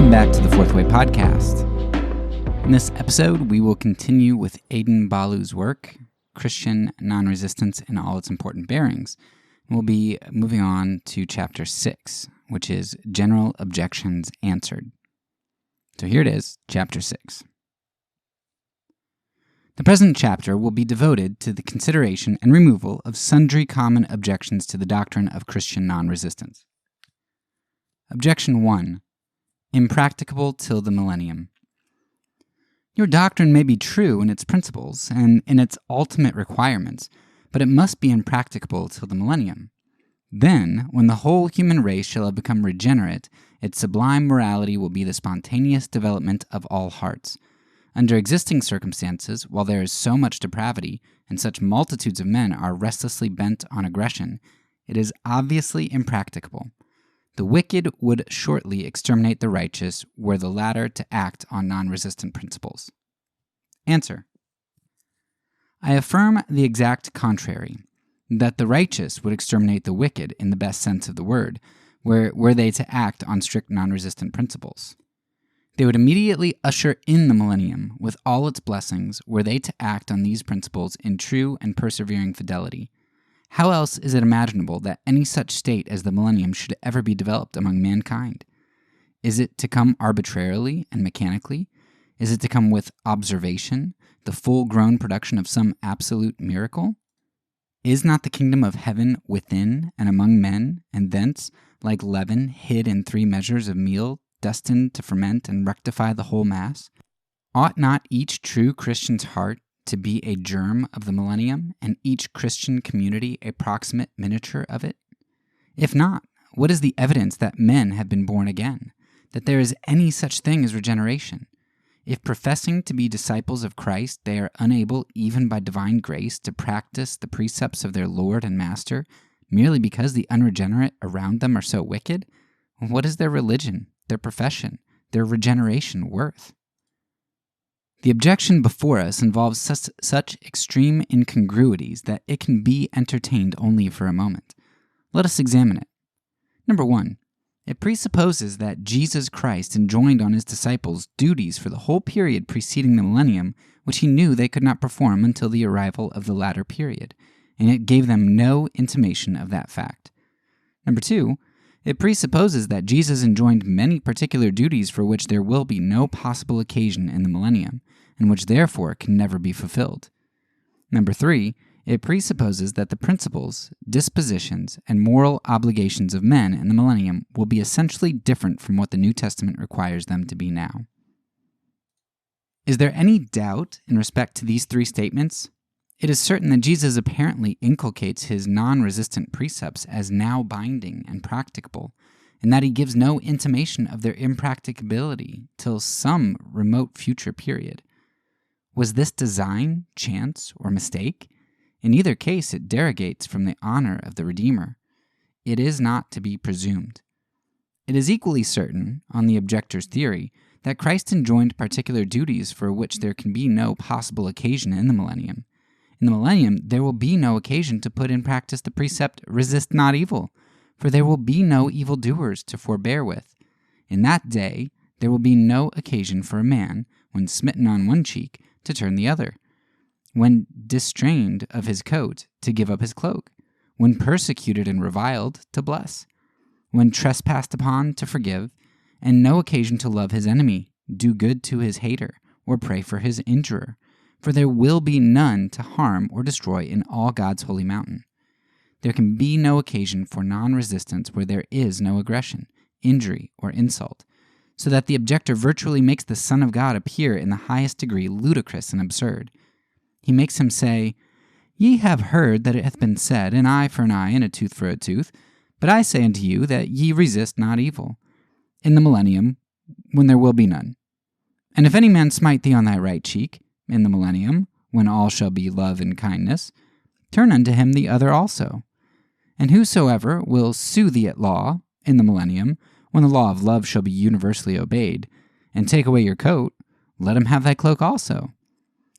Welcome back to the Fourth Way Podcast. In this episode, we will continue with Adin Ballou's work, Christian Non-Resistance in All Its Important Bearings. We'll be moving on to Chapter 6, which is General Objections Answered. So here it is, Chapter 6. The present chapter will be devoted to the consideration and removal of sundry common objections to the doctrine of Christian non-resistance. Objection 1. Impracticable till the millennium. Your doctrine may be true in its principles and in its ultimate requirements, but it must be impracticable till the millennium. Then, when the whole human race shall have become regenerate, its sublime morality will be the spontaneous development of all hearts. Under existing circumstances, while there is so much depravity, and such multitudes of men are restlessly bent on aggression, it is obviously impracticable. The wicked would shortly exterminate the righteous were the latter to act on non-resistant principles. Answer. I affirm the exact contrary, that the righteous would exterminate the wicked in the best sense of the word, were they to act on strict non-resistant principles. They would immediately usher in the millennium with all its blessings were they to act on these principles in true and persevering fidelity. How else is it imaginable that any such state as the millennium should ever be developed among mankind? Is it to come arbitrarily and mechanically? Is it to come with observation, the full-grown production of some absolute miracle? Is not the kingdom of heaven within and among men, and thence, like leaven hid in 3 measures of meal, destined to ferment and rectify the whole mass? Ought not each true Christian's heart to be a germ of the millennium, and each Christian community a proximate miniature of it? If not, what is the evidence that men have been born again, that there is any such thing as regeneration? If professing to be disciples of Christ, they are unable, even by divine grace, to practice the precepts of their Lord and Master, merely because the unregenerate around them are so wicked, what is their religion, their profession, their regeneration worth? The objection before us involves such extreme incongruities that it can be entertained only for a moment. Let us examine it. Number 1. It presupposes that Jesus Christ enjoined on his disciples duties for the whole period preceding the millennium, which he knew they could not perform until the arrival of the latter period, and it gave them no intimation of that fact. Number 2. It presupposes that Jesus enjoined many particular duties for which there will be no possible occasion in the millennium, and which therefore can never be fulfilled. Number 3, it presupposes that the principles, dispositions, and moral obligations of men in the millennium will be essentially different from what the New Testament requires them to be now. Is there any doubt in respect to these 3 statements? It is certain that Jesus apparently inculcates his non-resistant precepts as now binding and practicable, and that he gives no intimation of their impracticability till some remote future period. Was this design, chance, or mistake? In either case, it derogates from the honor of the Redeemer. It is not to be presumed. It is equally certain, on the objector's theory, that Christ enjoined particular duties for which there can be no possible occasion in the millennium. In the millennium, there will be no occasion to put in practice the precept, resist not evil, for there will be no evildoers to forbear with. In that day, there will be no occasion for a man, when smitten on one cheek, to turn the other, when distrained of his coat, to give up his cloak, when persecuted and reviled, to bless, when trespassed upon, to forgive, and no occasion to love his enemy, do good to his hater, or pray for his injurer. For there will be none to harm or destroy in all God's holy mountain. There can be no occasion for non-resistance where there is no aggression, injury, or insult, so that the objector virtually makes the Son of God appear in the highest degree ludicrous and absurd. He makes him say, Ye have heard that it hath been said, an eye for an eye, and a tooth for a tooth. But I say unto you that ye resist not evil, in the millennium, when there will be none. And if any man smite thee on thy right cheek, in the millennium, when all shall be love and kindness, turn unto him the other also. And whosoever will sue thee at law, in the millennium, when the law of love shall be universally obeyed, and take away your coat, let him have thy cloak also.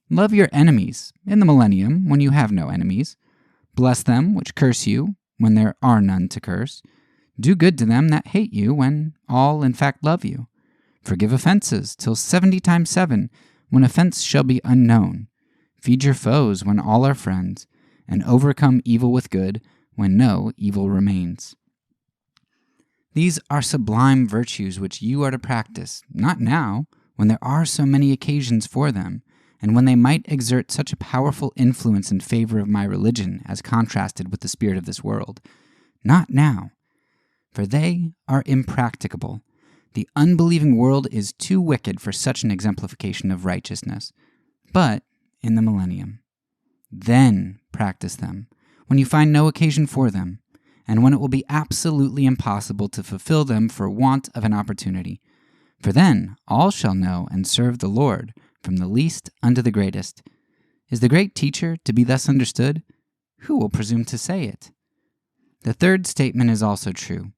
Love your enemies, in the millennium, when you have no enemies. Bless them which curse you, when there are none to curse. Do good to them that hate you, when all in fact love you. Forgive offenses till 70 times 7, when offense shall be unknown. Feed your foes when all are friends, and overcome evil with good when no evil remains. These are sublime virtues which you are to practice, not now, when there are so many occasions for them, and when they might exert such a powerful influence in favor of my religion as contrasted with the spirit of this world. Not now, for they are impracticable. The unbelieving world is too wicked for such an exemplification of righteousness. But in the millennium, then practice them, when you find no occasion for them, and when it will be absolutely impossible to fulfill them for want of an opportunity. For then all shall know and serve the Lord, from the least unto the greatest. Is the great teacher to be thus understood? Who will presume to say it? The third statement is also true.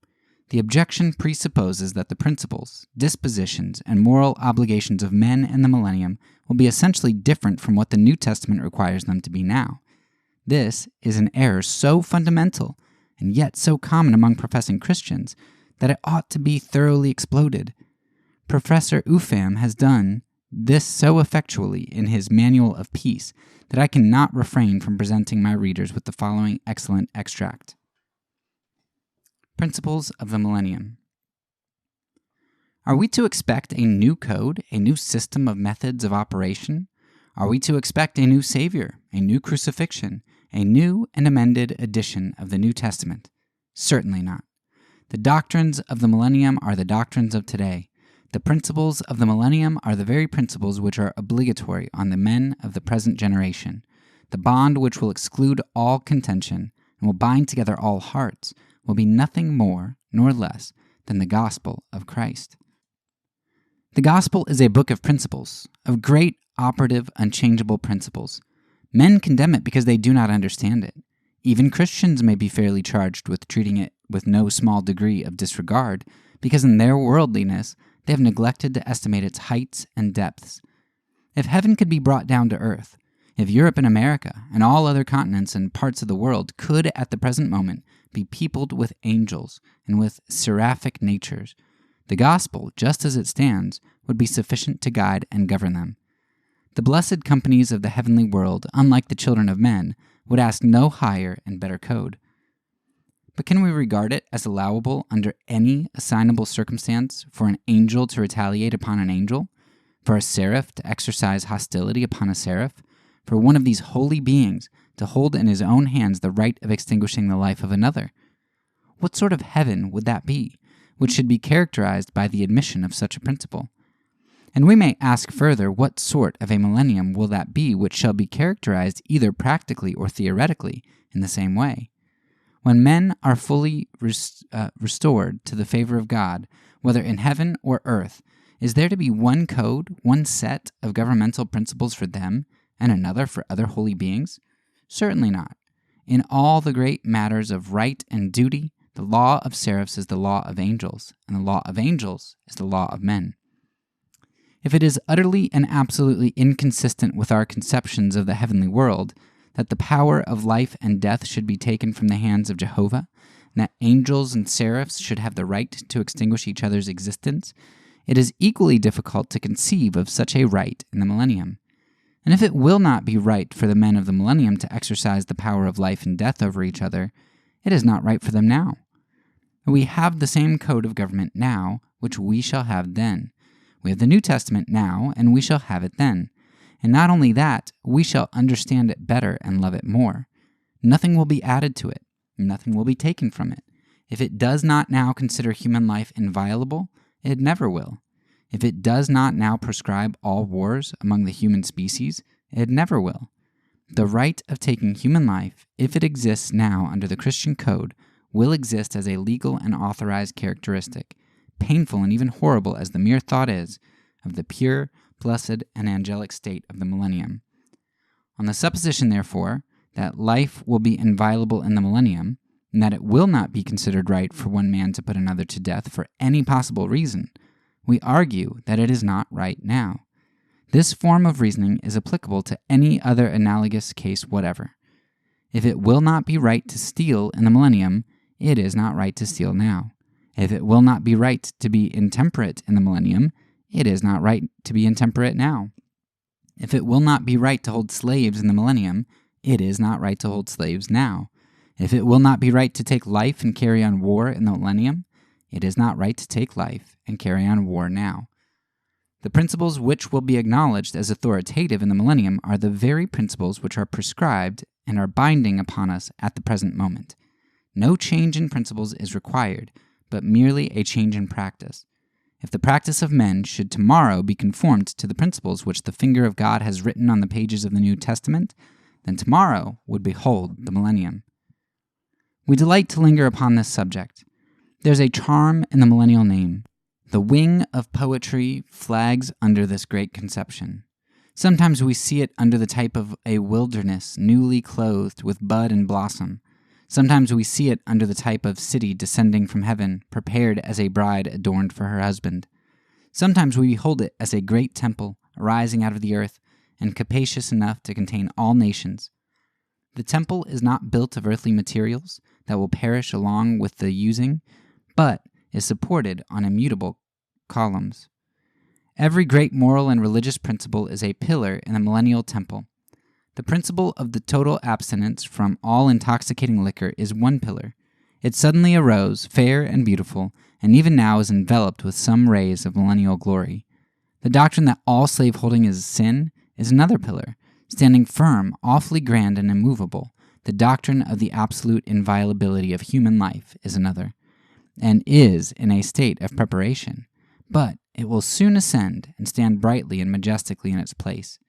The objection presupposes that the principles, dispositions, and moral obligations of men in the millennium will be essentially different from what the New Testament requires them to be now. This is an error so fundamental, and yet so common among professing Christians, that it ought to be thoroughly exploded. Professor Ufam has done this so effectually in his Manual of Peace that I cannot refrain from presenting my readers with the following excellent extract. Principles of the Millennium. Are we to expect a new code, a new system of methods of operation? Are we to expect a new Savior, a new crucifixion, a new and amended edition of the New Testament? Certainly not. The doctrines of the millennium are the doctrines of today. The principles of the millennium are the very principles which are obligatory on the men of the present generation. The bond which will exclude all contention and will bind together all hearts will be nothing more nor less than the gospel of Christ. The gospel is a book of principles, of great, operative, unchangeable principles. Men condemn it because they do not understand it. Even Christians may be fairly charged with treating it with no small degree of disregard, because in their worldliness they have neglected to estimate its heights and depths. If heaven could be brought down to earth, if Europe and America and all other continents and parts of the world could at the present moment be peopled with angels and with seraphic natures, the gospel, just as it stands, would be sufficient to guide and govern them. The blessed companies of the heavenly world, unlike the children of men, would ask no higher and better code. But can we regard it as allowable under any assignable circumstance for an angel to retaliate upon an angel, for a seraph to exercise hostility upon a seraph, for one of these holy beings to hold in his own hands the right of extinguishing the life of another? What sort of heaven would that be, which should be characterized by the admission of such a principle? And we may ask further, what sort of a millennium will that be which shall be characterized either practically or theoretically in the same way? When men are fully restored to the favor of God, whether in heaven or earth, is there to be one code, one set of governmental principles for them, and another for other holy beings? Certainly not. In all the great matters of right and duty, the law of seraphs is the law of angels, and the law of angels is the law of men. If it is utterly and absolutely inconsistent with our conceptions of the heavenly world that the power of life and death should be taken from the hands of Jehovah, and that angels and seraphs should have the right to extinguish each other's existence, it is equally difficult to conceive of such a right in the millennium. And if it will not be right for the men of the millennium to exercise the power of life and death over each other, it is not right for them now. We have the same code of government now, which we shall have then. We have the New Testament now, and we shall have it then. And not only that, we shall understand it better and love it more. Nothing will be added to it. Nothing will be taken from it. If it does not now consider human life inviolable, it never will. If it does not now prescribe all wars among the human species, it never will. The right of taking human life, if it exists now under the Christian code, will exist as a legal and authorized characteristic, painful and even horrible as the mere thought is, of the pure, blessed, and angelic state of the millennium. On the supposition, therefore, that life will be inviolable in the millennium, and that it will not be considered right for one man to put another to death for any possible reason, we argue that it is not right now. This form of reasoning is applicable to any other analogous case whatever. If it will not be right to steal in the millennium, it is not right to steal now. If it will not be right to be intemperate in the millennium, it is not right to be intemperate now. If it will not be right to hold slaves in the millennium, it is not right to hold slaves now. If it will not be right to take life and carry on war in the millennium, it is not right to take life and carry on war now. The principles which will be acknowledged as authoritative in the millennium are the very principles which are prescribed and are binding upon us at the present moment. No change in principles is required, but merely a change in practice. If the practice of men should tomorrow be conformed to the principles which the finger of God has written on the pages of the New Testament, then tomorrow would behold the millennium. We delight to linger upon this subject. There's a charm in the millennial name. The wing of poetry flags under this great conception. Sometimes we see it under the type of a wilderness newly clothed with bud and blossom. Sometimes we see it under the type of city descending from heaven, prepared as a bride adorned for her husband. Sometimes we behold it as a great temple arising out of the earth and capacious enough to contain all nations. The temple is not built of earthly materials that will perish along with the using, but is supported on immutable columns. Every great moral and religious principle is a pillar in the millennial temple. The principle of the total abstinence from all intoxicating liquor is one pillar. It suddenly arose, fair and beautiful, and even now is enveloped with some rays of millennial glory. The doctrine that all slaveholding is sin is another pillar, standing firm, awfully grand and immovable. The doctrine of the absolute inviolability of human life is another, and is in a state of preparation. But it will soon ascend and stand brightly and majestically in its place.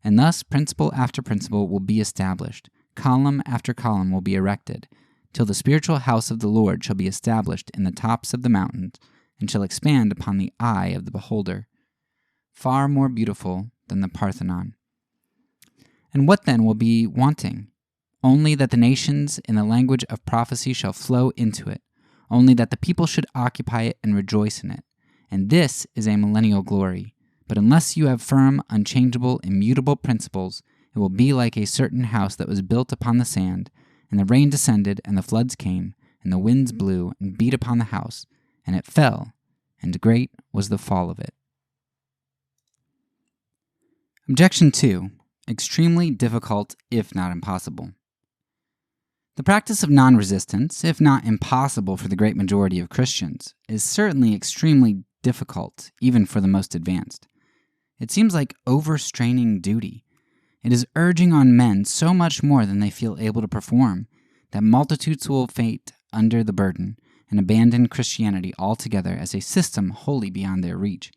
And thus principle after principle will be established, column after column will be erected, till the spiritual house of the Lord shall be established in the tops of the mountains, and shall expand upon the eye of the beholder, far more beautiful than the Parthenon. And what then will be wanting? Only that the nations in the language of prophecy shall flow into it, only that the people should occupy it and rejoice in it. And this is a millennial glory. But unless you have firm, unchangeable, immutable principles, it will be like a certain house that was built upon the sand, and the rain descended, and the floods came, and the winds blew and beat upon the house, and it fell, and great was the fall of it. Objection 2. Extremely difficult, if not impossible. The practice of non-resistance, if not impossible for the great majority of Christians, is certainly extremely difficult, even for the most advanced. It seems like overstraining duty. It is urging on men so much more than they feel able to perform, that multitudes will faint under the burden and abandon Christianity altogether as a system wholly beyond their reach.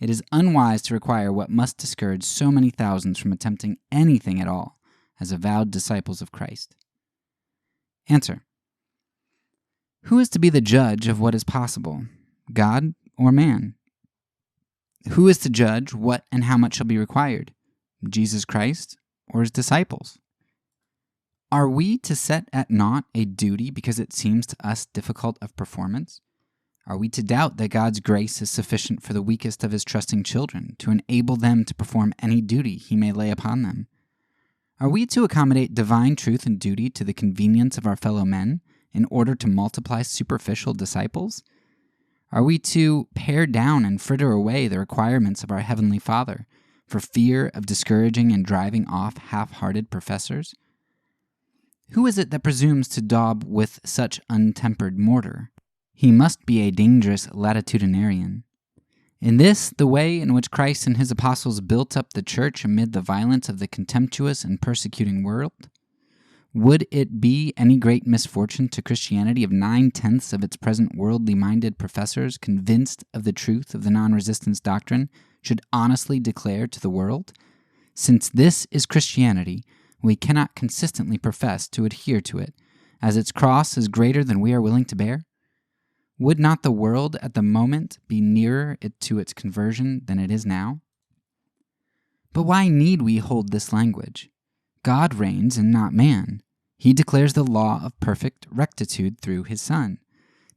It is unwise to require what must discourage so many thousands from attempting anything at all as avowed disciples of Christ. Answer. Who is to be the judge of what is possible, God or man? Who is to judge what and how much shall be required, Jesus Christ or his disciples? Are we to set at naught a duty because it seems to us difficult of performance? Are we to doubt that God's grace is sufficient for the weakest of his trusting children to enable them to perform any duty he may lay upon them? Are we to accommodate divine truth and duty to the convenience of our fellow men in order to multiply superficial disciples? Are we to pare down and fritter away the requirements of our Heavenly Father for fear of discouraging and driving off half-hearted professors? Who is it that presumes to daub with such untempered mortar? He must be a dangerous latitudinarian. In this, the way in which Christ and his apostles built up the church amid the violence of the contemptuous and persecuting world, would it be any great misfortune to Christianity if 9/10 of its present worldly-minded professors, convinced of the truth of the non-resistance doctrine, should honestly declare to the world, "Since this is Christianity, we cannot consistently profess to adhere to it, as its cross is greater than we are willing to bear"? Would not the world at the moment be nearer to its conversion than it is now? But why need we hold this language? God reigns and not man. He declares the law of perfect rectitude through his Son.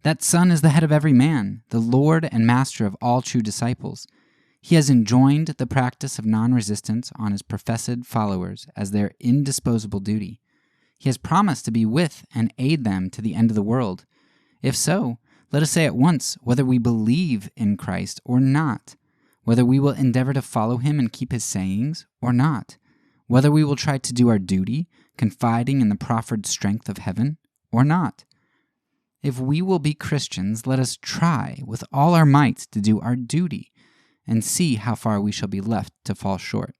That Son is the head of every man, the Lord and Master of all true disciples. He has enjoined the practice of non-resistance on his professed followers as their indisposable duty. He has promised to be with and aid them to the end of the world. If so, let us say at once whether we believe in Christ or not. whether we will endeavor to follow him and keep his sayings or not, whether we will try to do our duty, confiding in the proffered strength of heaven or not. If we will be Christians, let us try with all our might to do our duty and see how far we shall be left to fall short.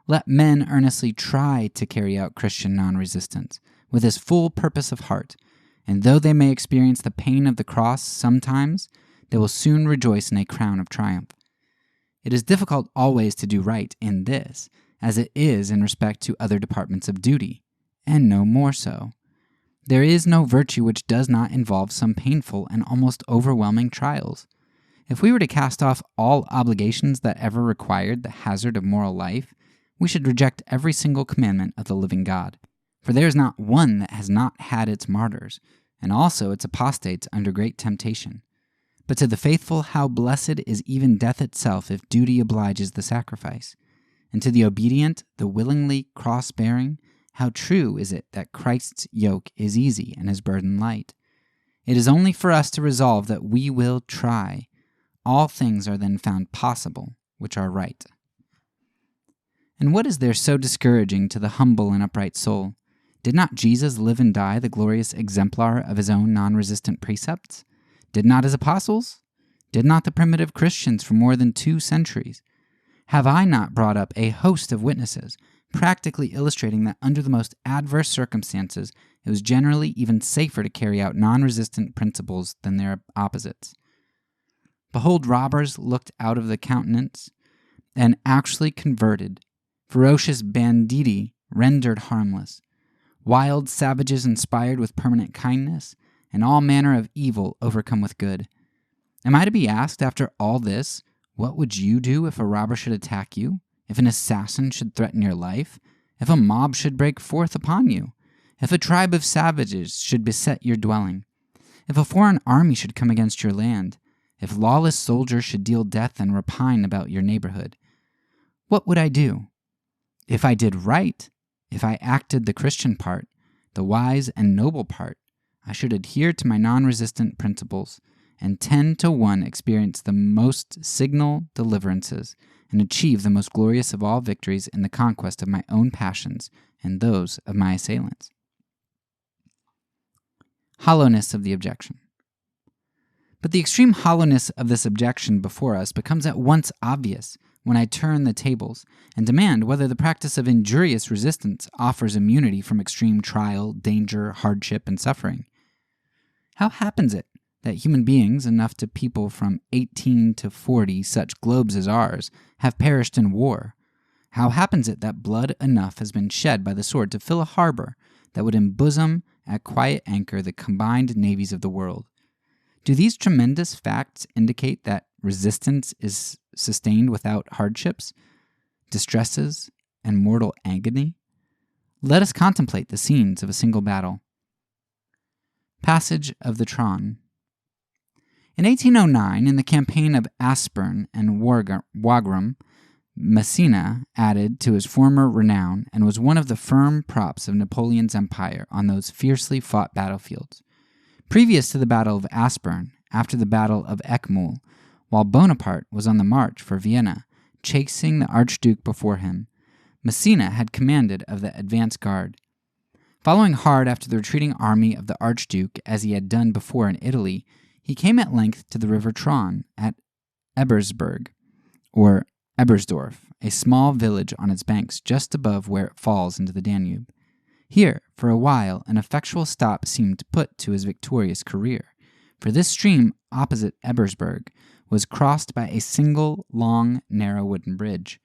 Let men earnestly try to carry out Christian non-resistance with his full purpose of heart, and though they may experience the pain of the cross sometimes, they will soon rejoice in a crown of triumph. It is difficult always to do right in this, as it is in respect to other departments of duty, and no more so. There is no virtue which does not involve some painful and almost overwhelming trials. If we were to cast off all obligations that ever required the hazard of moral life, we should reject every single commandment of the living God. For there is not one that has not had its martyrs, and also its apostates under great temptation. But to the faithful, how blessed is even death itself if duty obliges the sacrifice. And to the obedient, the willingly cross-bearing, how true is it that Christ's yoke is easy and his burden light. It is only for us to resolve that we will try. All things are then found possible, which are right. And what is there so discouraging to the humble and upright soul? Did not Jesus live and die the glorious exemplar of his own non-resistant precepts? Did not his apostles? Did not the primitive Christians for more than 2 centuries? Have I not brought up a host of witnesses, practically illustrating that under the most adverse circumstances, it was generally even safer to carry out non-resistant principles than their opposites? Behold, robbers looked out of the countenance and actually converted, ferocious banditti rendered harmless, wild savages inspired with permanent kindness, and all manner of evil overcome with good. Am I to be asked after all this, what would you do if a robber should attack you? If an assassin should threaten your life? If a mob should break forth upon you? If a tribe of savages should beset your dwelling? If a foreign army should come against your land? If lawless soldiers should deal death and rapine about your neighborhood? What would I do? If I did right, if I acted the Christian part, the wise and noble part, I should adhere to my non-resistant principles, and 10 to 1 experience the most signal deliverances, and achieve the most glorious of all victories in the conquest of my own passions and those of my assailants. Hollowness of the objection. But the extreme hollowness of this objection before us becomes at once obvious when I turn the tables and demand whether the practice of injurious resistance offers immunity from extreme trial, danger, hardship, and suffering. How happens it that human beings, enough to people from 18 to 40 such globes as ours, have perished in war? How happens it that blood enough has been shed by the sword to fill a harbor that would embosom at quiet anchor the combined navies of the world? Do these tremendous facts indicate that resistance is sustained without hardships, distresses, and mortal agony? Let us contemplate the scenes of a single battle. Passage of the Tron. In 1809, in the campaign of Aspern and Wagram, Messina added to his former renown and was one of the firm props of Napoleon's empire on those fiercely fought battlefields. Previous to the Battle of Aspern, after the Battle of Eckmühl, while Bonaparte was on the march for Vienna, chasing the Archduke before him, Messina had commanded of the advance guard. Following hard after the retreating army of the Archduke, as he had done before in Italy, he came at length to the river Tron at Ebersberg, or Ebersdorf, a small village on its banks just above where it falls into the Danube. Here, for a while, an effectual stop seemed put to his victorious career, for this stream opposite Ebersberg was crossed by a single, long, narrow wooden bridge.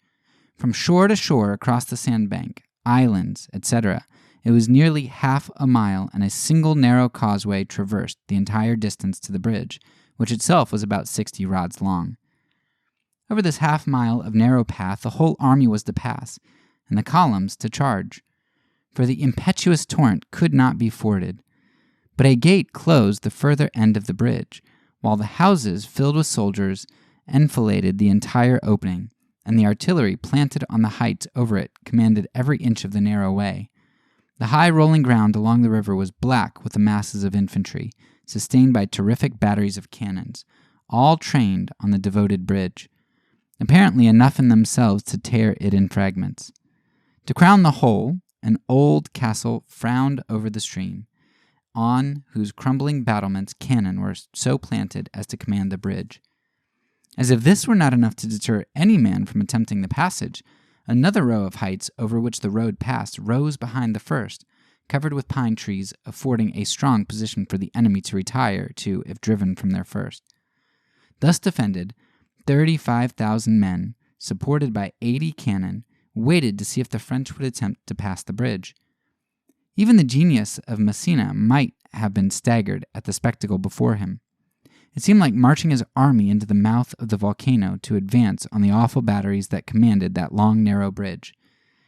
From shore to shore across the sandbank, islands, etc., it was nearly half a mile, and a single narrow causeway traversed the entire distance to the bridge, which itself was about 60 rods long. Over this half mile of narrow path the whole army was to pass, and the columns to charge, for the impetuous torrent could not be forded. But a gate closed the further end of the bridge, while the houses filled with soldiers enfiladed the entire opening, and the artillery planted on the heights over it commanded every inch of the narrow way. The high rolling ground along the river was black with the masses of infantry, sustained by terrific batteries of cannons, all trained on the devoted bridge. apparently enough in themselves to tear it in fragments. To crown the whole, an old castle frowned over the stream, on whose crumbling battlements cannon were so planted as to command the bridge. As if this were not enough to deter any man from attempting the passage, another row of heights over which the road passed rose behind the first, covered with pine trees, affording a strong position for the enemy to retire to if driven from their first. Thus defended, 35,000 men, supported by 80 cannon, waited to see if the French would attempt to pass the bridge. Even the genius of Massena might have been staggered at the spectacle before him. It seemed like marching his army into the mouth of the volcano to advance on the awful batteries that commanded that long, narrow bridge.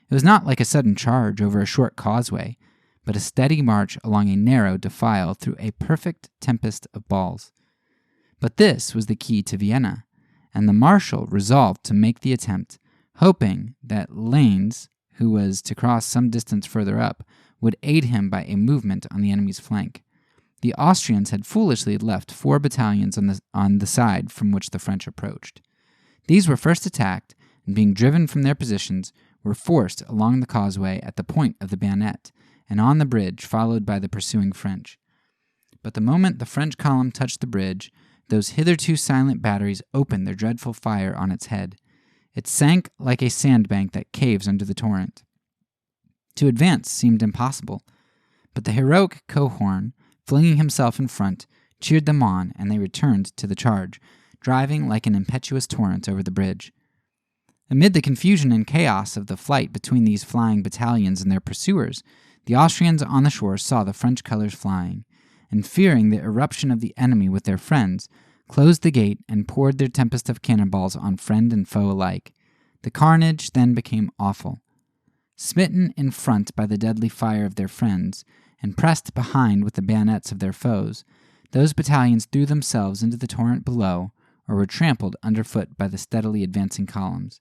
It was not like a sudden charge over a short causeway, but a steady march along a narrow defile through a perfect tempest of balls. But this was the key to Vienna, and the marshal resolved to make the attempt, hoping that Lanes, who was to cross some distance further up, would aid him by a movement on the enemy's flank. The Austrians had foolishly left 4 battalions on the side from which the French approached. These were first attacked, and being driven from their positions, were forced along the causeway at the point of the bayonet, and on the bridge, followed by the pursuing French. But the moment the French column touched the bridge, those hitherto silent batteries opened their dreadful fire on its head. It sank like a sandbank that caves under the torrent. To advance seemed impossible, but the heroic Cohorn, flinging himself in front, cheered them on, and they returned to the charge, driving like an impetuous torrent over the bridge. Amid the confusion and chaos of the flight between these flying battalions and their pursuers, the Austrians on the shore saw the French colors flying, and fearing the eruption of the enemy with their friends, closed the gate and poured their tempest of cannonballs on friend and foe alike. The carnage then became awful. Smitten in front by the deadly fire of their friends, and pressed behind with the bayonets of their foes, those battalions threw themselves into the torrent below, or were trampled underfoot by the steadily advancing columns.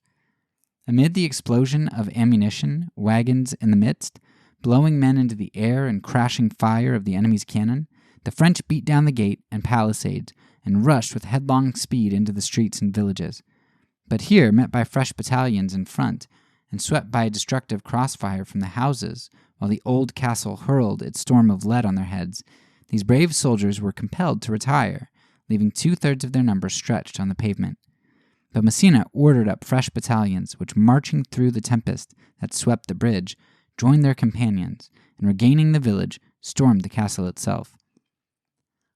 Amid the explosion of ammunition, wagons in the midst, blowing men into the air and crashing fire of the enemy's cannon, the French beat down the gate and palisades, and rushed with headlong speed into the streets and villages. But here, met by fresh battalions in front, and swept by a destructive crossfire from the houses, while the old castle hurled its storm of lead on their heads, these brave soldiers were compelled to retire, leaving 2/3 of their number stretched on the pavement. But Massena ordered up fresh battalions, which, marching through the tempest that swept the bridge, joined their companions, and regaining the village, stormed the castle itself.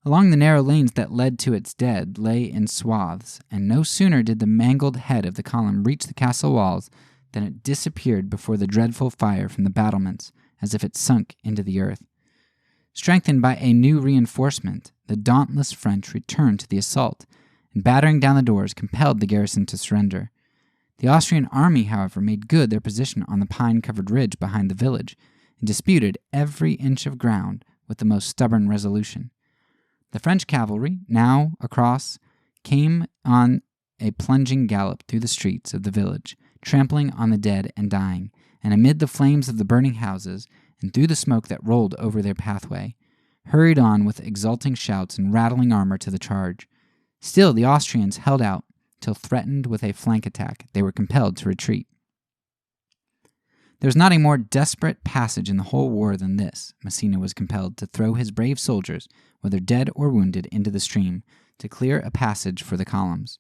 Along the narrow lanes that led to its dead lay in swaths, and no sooner did the mangled head of the column reach the castle walls than it disappeared before the dreadful fire from the battlements, as if it sunk into the earth. Strengthened by a new reinforcement, the dauntless French returned to the assault, and battering down the doors, compelled the garrison to surrender. The Austrian army, however, made good their position on the pine-covered ridge behind the village, and disputed every inch of ground with the most stubborn resolution. The French cavalry, now across, came on a plunging gallop through the streets of the village, trampling on the dead and dying, and amid the flames of the burning houses, and through the smoke that rolled over their pathway, hurried on with exulting shouts and rattling armor to the charge. Still the Austrians held out, till threatened with a flank attack, they were compelled to retreat. There was not a more desperate passage in the whole war than this. Massena was compelled to throw his brave soldiers, whether dead or wounded, into the stream, to clear a passage for the columns.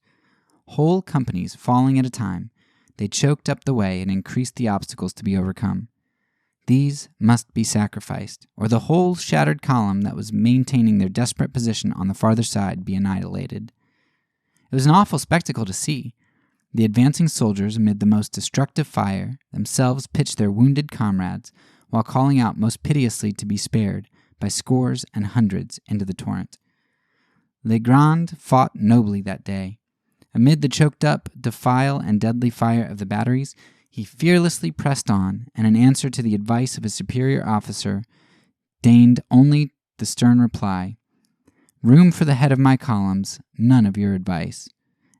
Whole companies falling at a time, they choked up the way and increased the obstacles to be overcome. These must be sacrificed, or the whole shattered column that was maintaining their desperate position on the farther side be annihilated. It was an awful spectacle to see. The advancing soldiers, amid the most destructive fire, themselves pitched their wounded comrades, while calling out most piteously to be spared, by scores and hundreds into the torrent. Legrand fought nobly that day. Amid the choked-up defile and deadly fire of the batteries, he fearlessly pressed on, and in answer to the advice of his superior officer, deigned only the stern reply, "Room for the head of my columns, none of your advice,"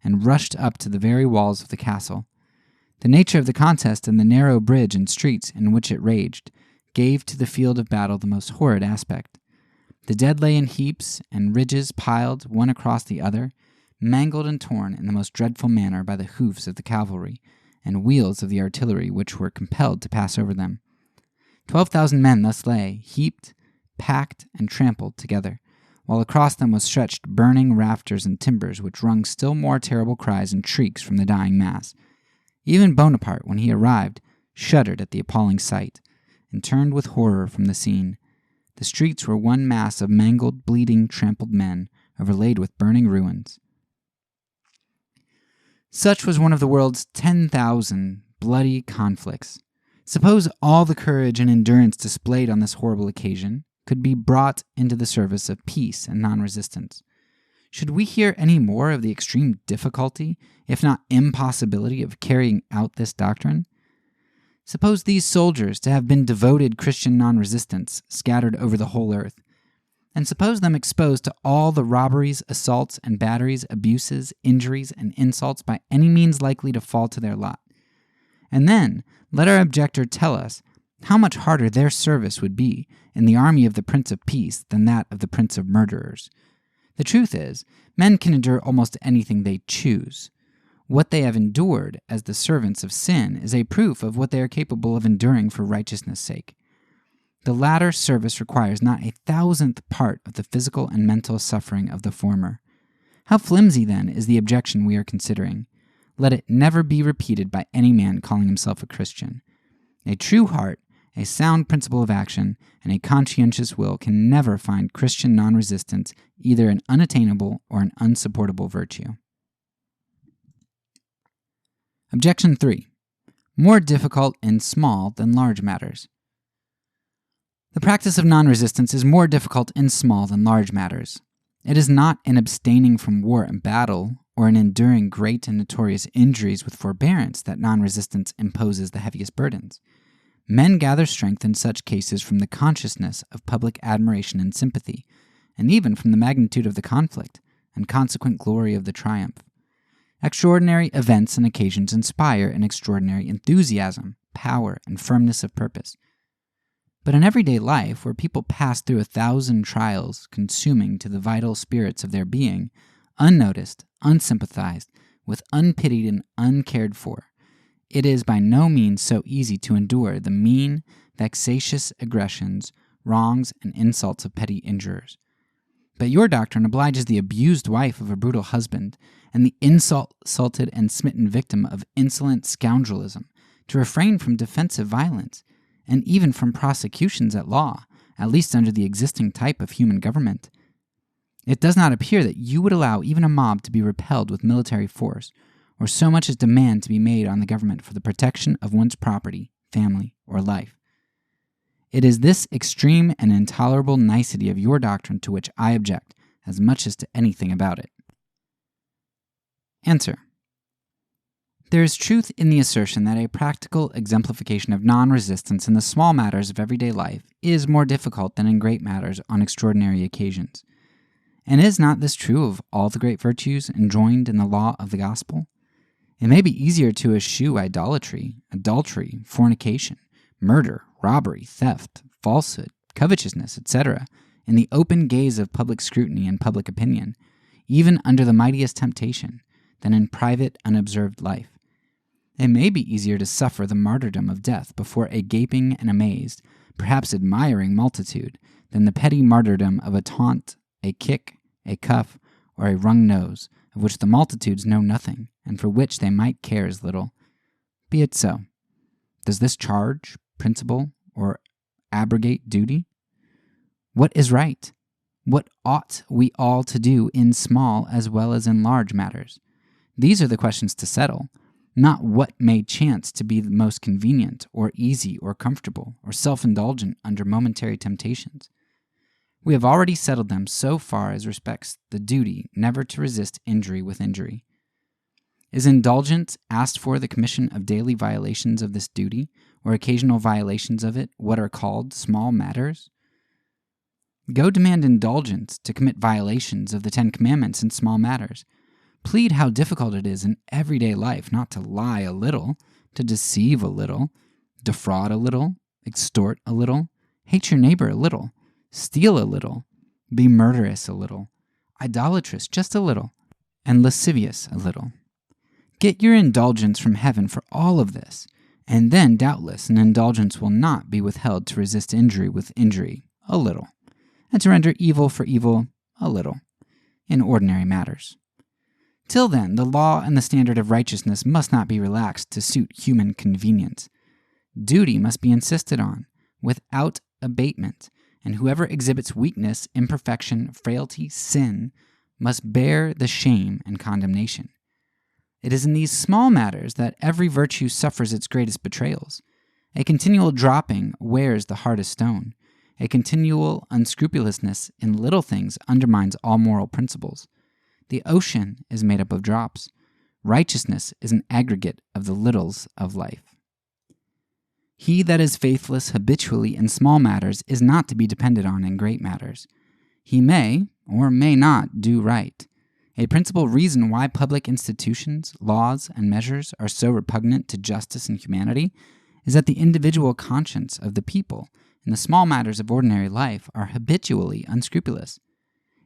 and rushed up to the very walls of the castle. The nature of the contest and the narrow bridge and streets in which it raged gave to the field of battle the most horrid aspect. The dead lay in heaps and ridges piled one across the other. mangled and torn in the most dreadful manner by the hoofs of the cavalry and wheels of the artillery which were compelled to pass over them. 12,000 men thus lay, heaped, packed, and trampled together, while across them was stretched burning rafters and timbers which wrung still more terrible cries and shrieks from the dying mass. Even Bonaparte, when he arrived, shuddered at the appalling sight, and turned with horror from the scene. The streets were one mass of mangled, bleeding, trampled men, overlaid with burning ruins. Such was one of the world's 10,000 bloody conflicts. Suppose all the courage and endurance displayed on this horrible occasion could be brought into the service of peace and non-resistance. Should we hear any more of the extreme difficulty, if not impossibility, of carrying out this doctrine? Suppose these soldiers to have been devoted Christian non-resistants scattered over the whole earth, and suppose them exposed to all the robberies, assaults, and batteries, abuses, injuries, and insults by any means likely to fall to their lot. And then let our objector tell us how much harder their service would be in the army of the Prince of Peace than that of the Prince of Murderers. The truth is, men can endure almost anything they choose. What they have endured as the servants of sin is a proof of what they are capable of enduring for righteousness' sake. The latter service requires not 1,000th part of the physical and mental suffering of the former. How flimsy, then, is the objection we are considering? Let it never be repeated by any man calling himself a Christian. A true heart, a sound principle of action, and a conscientious will can never find Christian non-resistance either an unattainable or an unsupportable virtue. Objection 3. More difficult in small than large matters. The practice of non-resistance is more difficult in small than large matters. It is not in abstaining from war and battle, or in enduring great and notorious injuries with forbearance that non-resistance imposes the heaviest burdens. Men gather strength in such cases from the consciousness of public admiration and sympathy, and even from the magnitude of the conflict and consequent glory of the triumph. Extraordinary events and occasions inspire an extraordinary enthusiasm, power, and firmness of purpose. But in everyday life, where people pass through 1,000 trials consuming to the vital spirits of their being, unnoticed, unsympathized, with unpitied and uncared for, it is by no means so easy to endure the mean, vexatious aggressions, wrongs, and insults of petty injurers. But your doctrine obliges the abused wife of a brutal husband and the insulted and smitten victim of insolent scoundrelism to refrain from defensive violence, and even from prosecutions at law, at least under the existing type of human government. It does not appear that you would allow even a mob to be repelled with military force, or so much as demand to be made on the government for the protection of one's property, family, or life. It is this extreme and intolerable nicety of your doctrine to which I object, as much as to anything about it. Answer. There is truth in the assertion that a practical exemplification of non-resistance in the small matters of everyday life is more difficult than in great matters on extraordinary occasions. And is not this true of all the great virtues enjoined in the law of the gospel? It may be easier to eschew idolatry, adultery, fornication, murder, robbery, theft, falsehood, covetousness, etc., in the open gaze of public scrutiny and public opinion, even under the mightiest temptation, than in private, unobserved life. It may be easier to suffer the martyrdom of death before a gaping and amazed, perhaps admiring multitude, than the petty martyrdom of a taunt, a kick, a cuff, or a wrung nose, of which the multitudes know nothing, and for which they might care as little. Be it so. Does this charge, principle, or abrogate duty? What is right? What ought we all to do in small as well as in large matters? These are the questions to settle, not what may chance to be the most convenient, or easy, or comfortable, or self-indulgent under momentary temptations. We have already settled them so far as respects the duty never to resist injury with injury. Is indulgence asked for the commission of daily violations of this duty, or occasional violations of it, what are called small matters? Go demand indulgence to commit violations of the 10 Commandments in small matters. Plead how difficult it is in everyday life not to lie a little, to deceive a little, defraud a little, extort a little, hate your neighbor a little, steal a little, be murderous a little, idolatrous just a little, and lascivious a little. Get your indulgence from heaven for all of this, and then doubtless an indulgence will not be withheld to resist injury with injury a little, and to render evil for evil a little, in ordinary matters. Till then, the law and the standard of righteousness must not be relaxed to suit human convenience. Duty must be insisted on, without abatement, and whoever exhibits weakness, imperfection, frailty, sin, must bear the shame and condemnation. It is in these small matters that every virtue suffers its greatest betrayals. A continual dropping wears the hardest stone. A continual unscrupulousness in little things undermines all moral principles. The ocean is made up of drops. Righteousness is an aggregate of the littles of life. He that is faithless habitually in small matters is not to be depended on in great matters. He may or may not do right. A principal reason why public institutions, laws, and measures are so repugnant to justice and humanity is that the individual conscience of the people in the small matters of ordinary life are habitually unscrupulous.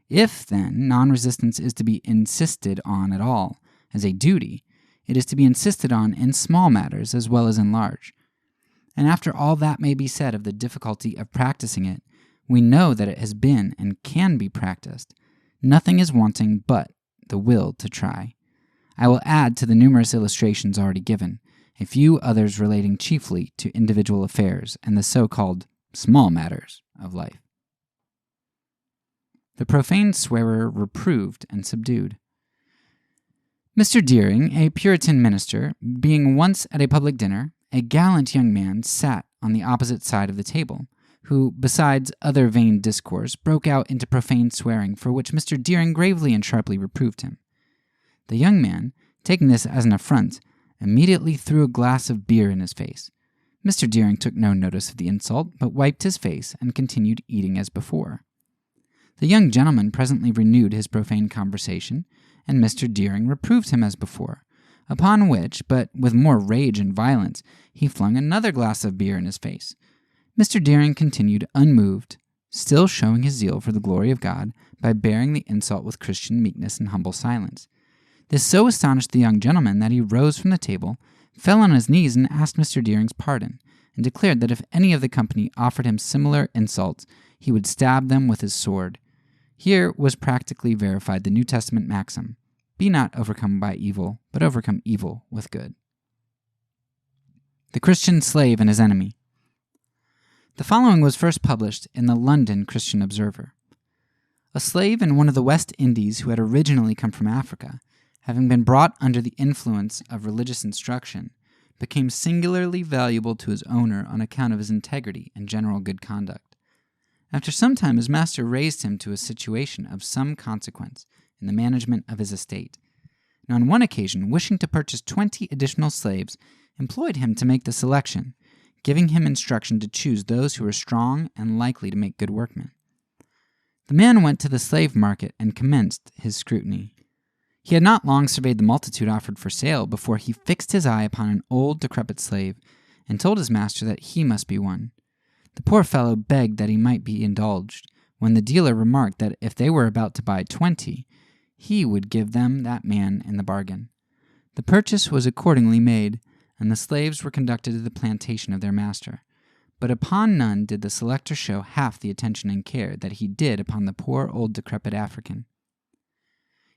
If, then, non-resistance is to be insisted on at all as a duty, it is to be insisted on in small matters as well as in large. And after all that may be said of the difficulty of practicing it, we know that it has been and can be practiced. Nothing is wanting but the will to try. I will add to the numerous illustrations already given, a few others relating chiefly to individual affairs and the so-called small matters of life. The profane swearer reproved and subdued. Mr. Deering, a Puritan minister, being once at a public dinner, a gallant young man sat on the opposite side of the table, who, besides other vain discourse, broke out into profane swearing, for which Mr. Deering gravely and sharply reproved him. The young man, taking this as an affront, immediately threw a glass of beer in his face. Mr. Deering took no notice of the insult, but wiped his face and continued eating as before. The young gentleman presently renewed his profane conversation, and Mr. Deering reproved him as before, upon which, but with more rage and violence, he flung another glass of beer in his face. Mr. Deering continued unmoved, still showing his zeal for the glory of God by bearing the insult with Christian meekness and humble silence. This so astonished the young gentleman that he rose from the table, fell on his knees, and asked Mr. Deering's pardon, and declared that if any of the company offered him similar insults, he would stab them with his sword. Here was practically verified the New Testament maxim, "Be not overcome by evil, but overcome evil with good." The Christian Slave and His Enemy. The following was first published in the London Christian Observer. A slave in one of the West Indies who had originally come from Africa, having been brought under the influence of religious instruction, became singularly valuable to his owner on account of his integrity and general good conduct. After some time his master raised him to a situation of some consequence in the management of his estate, and on one occasion, wishing to purchase 20 additional slaves, employed him to make the selection, giving him instruction to choose those who were strong and likely to make good workmen. The man went to the slave market and commenced his scrutiny. He had not long surveyed the multitude offered for sale before he fixed his eye upon an old, decrepit slave, and told his master that he must be one. The poor fellow begged that he might be indulged, when the dealer remarked that if they were about to buy 20, he would give them that man in the bargain. The purchase was accordingly made, and the slaves were conducted to the plantation of their master. But upon none did the selector show half the attention and care that he did upon the poor old decrepit African.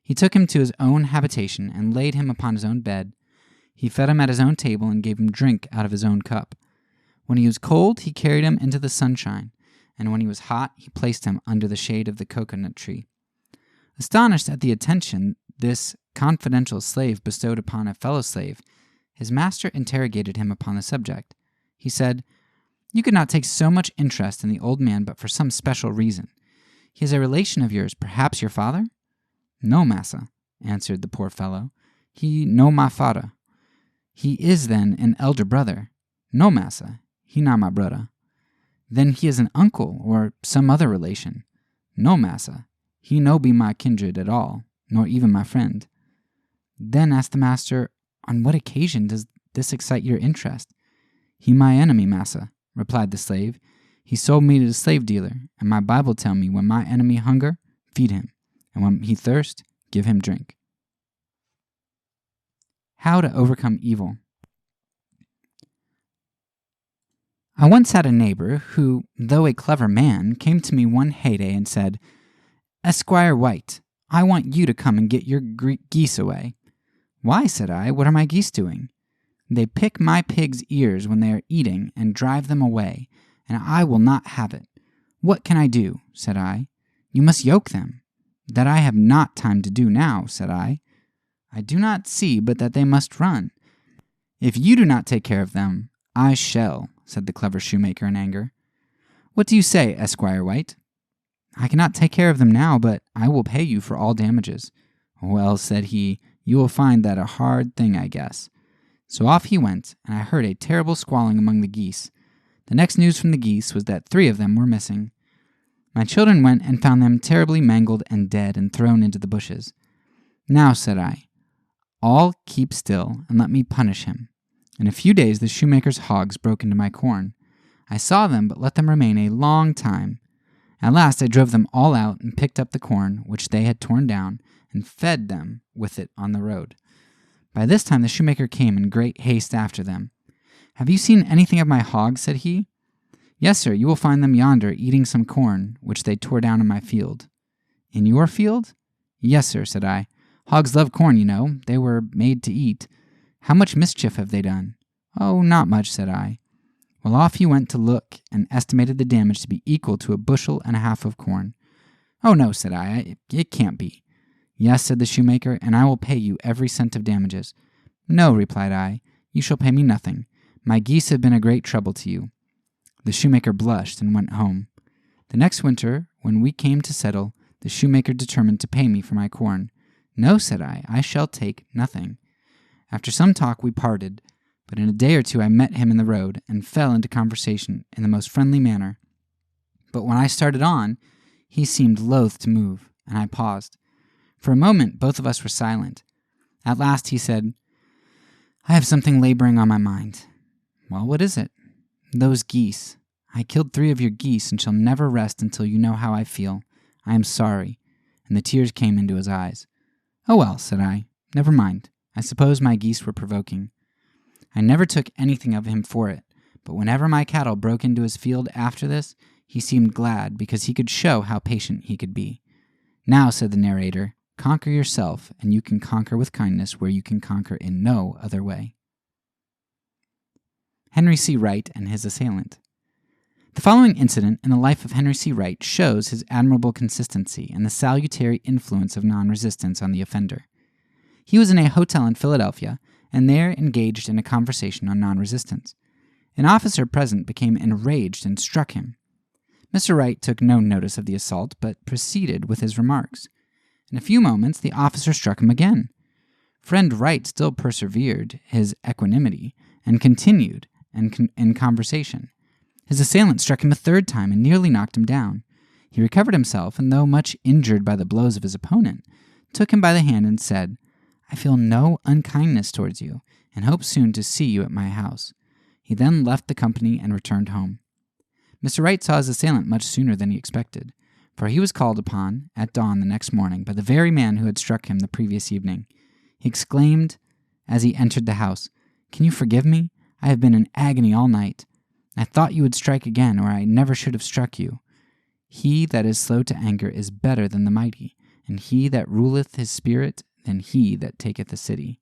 He took him to his own habitation and laid him upon his own bed. He fed him at his own table and gave him drink out of his own cup. When he was cold, he carried him into the sunshine, and when he was hot, he placed him under the shade of the coconut tree. Astonished at the attention this confidential slave bestowed upon a fellow slave, his master interrogated him upon the subject. He said, "You could not take so much interest in the old man but for some special reason. He is a relation of yours, perhaps your father?" "No, massa," answered the poor fellow. "He no my father." "He is, then, an elder brother?" "No, massa, he not my brother." "Then he is an uncle or some other relation?" "No, massa, he no be my kindred at all, nor even my friend." "Then," asked the master, "on what occasion does this excite your interest?" "He my enemy, massa," replied the slave. "He sold me to the slave dealer, and my Bible tell me when my enemy hunger, feed him, and when he thirst, give him drink." How to overcome evil. I once had a neighbor who, though a clever man, came to me one heyday and said, "Esquire White, I want you to come and get your geese away." "Why?" said I. "What are my geese doing?" "They pick my pigs' ears when they are eating and drive them away, and I will not have it." "What can I do?" said I. "You must yoke them." "That I have not time to do now," said I. "I do not see but that they must run." "If you do not take care of them, I shall," said the clever shoemaker in anger. "What do you say, Esquire White?" "I cannot take care of them now, but I will pay you for all damages." "Well," said he, "you will find that a hard thing, I guess." So off he went, and I heard a terrible squalling among the geese. The next news from the geese was that 3 of them were missing. My children went and found them terribly mangled and dead and thrown into the bushes. "Now," said I, "all keep still and let me punish him." In a few days the shoemaker's hogs broke into my corn. I saw them, but let them remain a long time. At last I drove them all out and picked up the corn, which they had torn down, and fed them with it on the road. By this time the shoemaker came in great haste after them. "Have you seen anything of my hogs?" said he. "Yes, sir, you will find them yonder eating some corn, which they tore down in my field." "In your field?" "Yes, sir," said I. "Hogs love corn, you know. They were made to eat. How much mischief have they done?" "Oh, not much," said I. Well, off he went to look, and estimated the damage to be equal to 1.5 bushels of corn. "Oh, no," said I, "it can't be." "Yes," said the shoemaker, "and I will pay you every cent of damages." "No," replied I, "you shall pay me nothing. My geese have been a great trouble to you." The shoemaker blushed and went home. The next winter, when we came to settle, the shoemaker determined to pay me for my corn. "No," said I shall take nothing." After some talk we parted, but in a day or two I met him in the road and fell into conversation in the most friendly manner. But when I started on, he seemed loath to move, and I paused. For a moment both of us were silent. At last he said, "I have something laboring on my mind." "Well, what is it?" "Those geese. I killed 3 of your geese and shall never rest until you know how I feel. I am sorry." And the tears came into his eyes. "Oh well," said I, "never mind. I suppose my geese were provoking." I never took anything of him for it, but whenever my cattle broke into his field after this, he seemed glad because he could show how patient he could be. "Now," said the narrator, "conquer yourself, and you can conquer with kindness where you can conquer in no other way." Henry C. Wright and his assailant. The following incident in the life of Henry C. Wright shows his admirable consistency and the salutary influence of non-resistance on the offender. He was in a hotel in Philadelphia, and there engaged in a conversation on non-resistance. An officer present became enraged and struck him. Mr. Wright took no notice of the assault, but proceeded with his remarks. In a few moments the officer struck him again. Friend Wright still persevered his equanimity, and continued in conversation. His assailant struck him a 3rd time and nearly knocked him down. He recovered himself, and though much injured by the blows of his opponent, took him by the hand and said, "I feel no unkindness towards you, and hope soon to see you at my house." He then left the company and returned home. Mr. Wright saw his assailant much sooner than he expected, for he was called upon, at dawn the next morning, by the very man who had struck him the previous evening. He exclaimed, as he entered the house, "Can you forgive me? I have been in agony all night. I thought you would strike again, or I never should have struck you. He that is slow to anger is better than the mighty, and he that ruleth his spirit than he that taketh a city."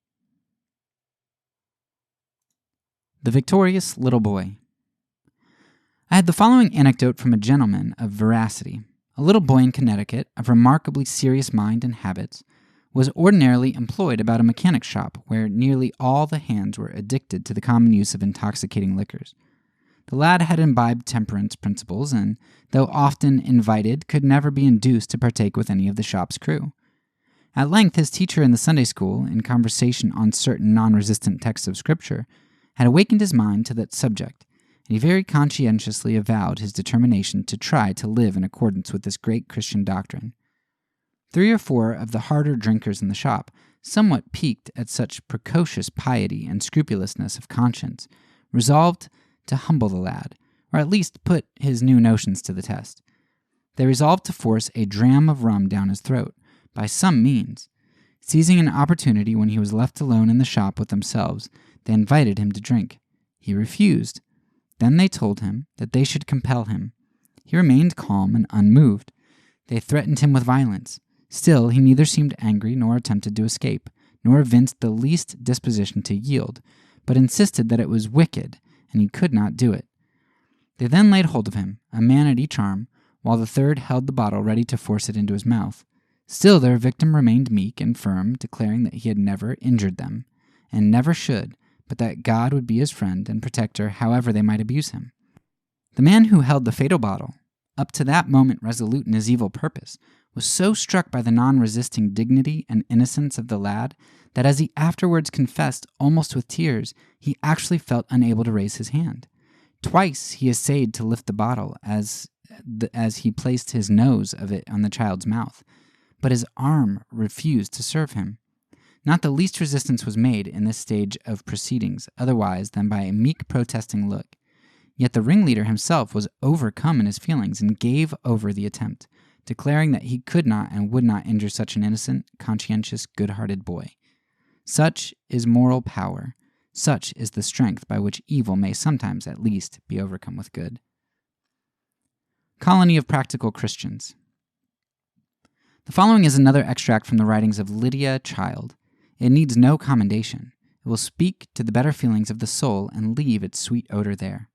The Victorious Little Boy. I had the following anecdote from a gentleman of veracity. A little boy in Connecticut, of remarkably serious mind and habits, was ordinarily employed about a mechanic's shop where nearly all the hands were addicted to the common use of intoxicating liquors. The lad had imbibed temperance principles, and, though often invited, could never be induced to partake with any of the shop's crew. At length his teacher in the Sunday school, in conversation on certain non-resistant texts of Scripture, had awakened his mind to that subject, and he very conscientiously avowed his determination to try to live in accordance with this great Christian doctrine. 3 or 4 of the harder drinkers in the shop, somewhat piqued at such precocious piety and scrupulousness of conscience, resolved to humble the lad, or at least put his new notions to the test. They resolved to force a dram of rum down his throat, by some means. Seizing an opportunity when he was left alone in the shop with themselves, they invited him to drink. He refused. Then they told him that they should compel him. He remained calm and unmoved. They threatened him with violence. Still, he neither seemed angry nor attempted to escape, nor evinced the least disposition to yield, but insisted that it was wicked, and he could not do it. They then laid hold of him, a man at each arm, while the third held the bottle ready to force it into his mouth. Still their victim remained meek and firm, declaring that he had never injured them, and never should, but that God would be his friend and protector however they might abuse him. The man who held the fatal bottle, up to that moment resolute in his evil purpose, was so struck by the non-resisting dignity and innocence of the lad that as he afterwards confessed, almost with tears, he actually felt unable to raise his hand. Twice he essayed to lift the bottle as he placed his nose of it on the child's mouth, but his arm refused to serve him. Not the least resistance was made in this stage of proceedings, otherwise than by a meek protesting look. Yet the ringleader himself was overcome in his feelings and gave over the attempt, declaring that he could not and would not injure such an innocent, conscientious, good-hearted boy. Such is moral power. Such is the strength by which evil may sometimes, at least, be overcome with good. Colony of Practical Christians. The following is another extract from the writings of Lydia Child. It needs no commendation. It will speak to the better feelings of the soul and leave its sweet odor there.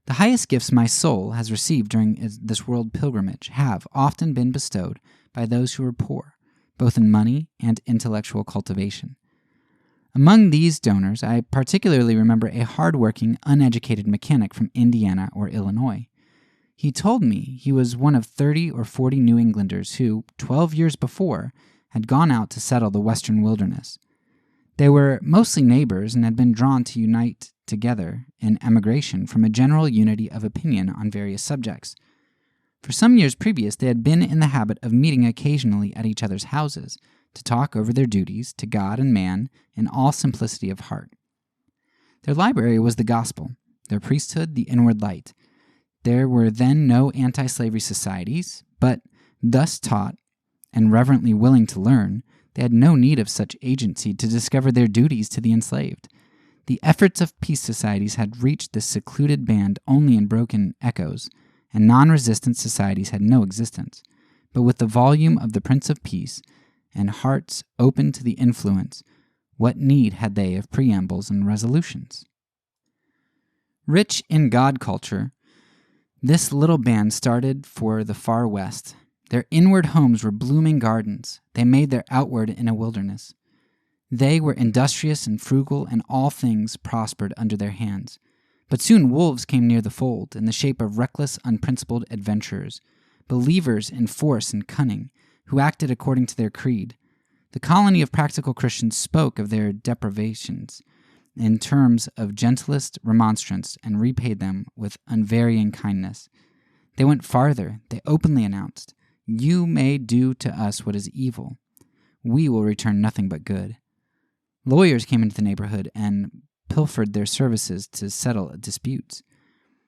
The highest gifts my soul has received during this world pilgrimage have often been bestowed by those who are poor, both in money and intellectual cultivation. Among these donors, I particularly remember a hard-working, uneducated mechanic from Indiana or Illinois. He told me he was one of 30 or 40 New Englanders who, 12 years before, had gone out to settle the western wilderness. They were mostly neighbors and had been drawn to unite together in emigration from a general unity of opinion on various subjects. For some years previous, they had been in the habit of meeting occasionally at each other's houses to talk over their duties to God and man in all simplicity of heart. Their library was the gospel, their priesthood the inward light. There were then no anti-slavery societies, but thus taught and reverently willing to learn, they had no need of such agency to discover their duties to the enslaved. The efforts of peace societies had reached this secluded band only in broken echoes, and non-resistant societies had no existence. But with the volume of the Prince of Peace, and hearts open to the influence, what need had they of preambles and resolutions? Rich in God culture, this little band started for the far west. Their inward homes were blooming gardens. They made their outward in a wilderness. They were industrious and frugal, and all things prospered under their hands. But soon wolves came near the fold, in the shape of reckless, unprincipled adventurers, believers in force and cunning, who acted according to their creed. The colony of practical Christians spoke of their deprivations in terms of gentlest remonstrance and repaid them with unvarying kindness. They went farther. They openly announced, "You may do to us what is evil. We will return nothing but good." Lawyers came into the neighborhood and pilfered their services to settle disputes.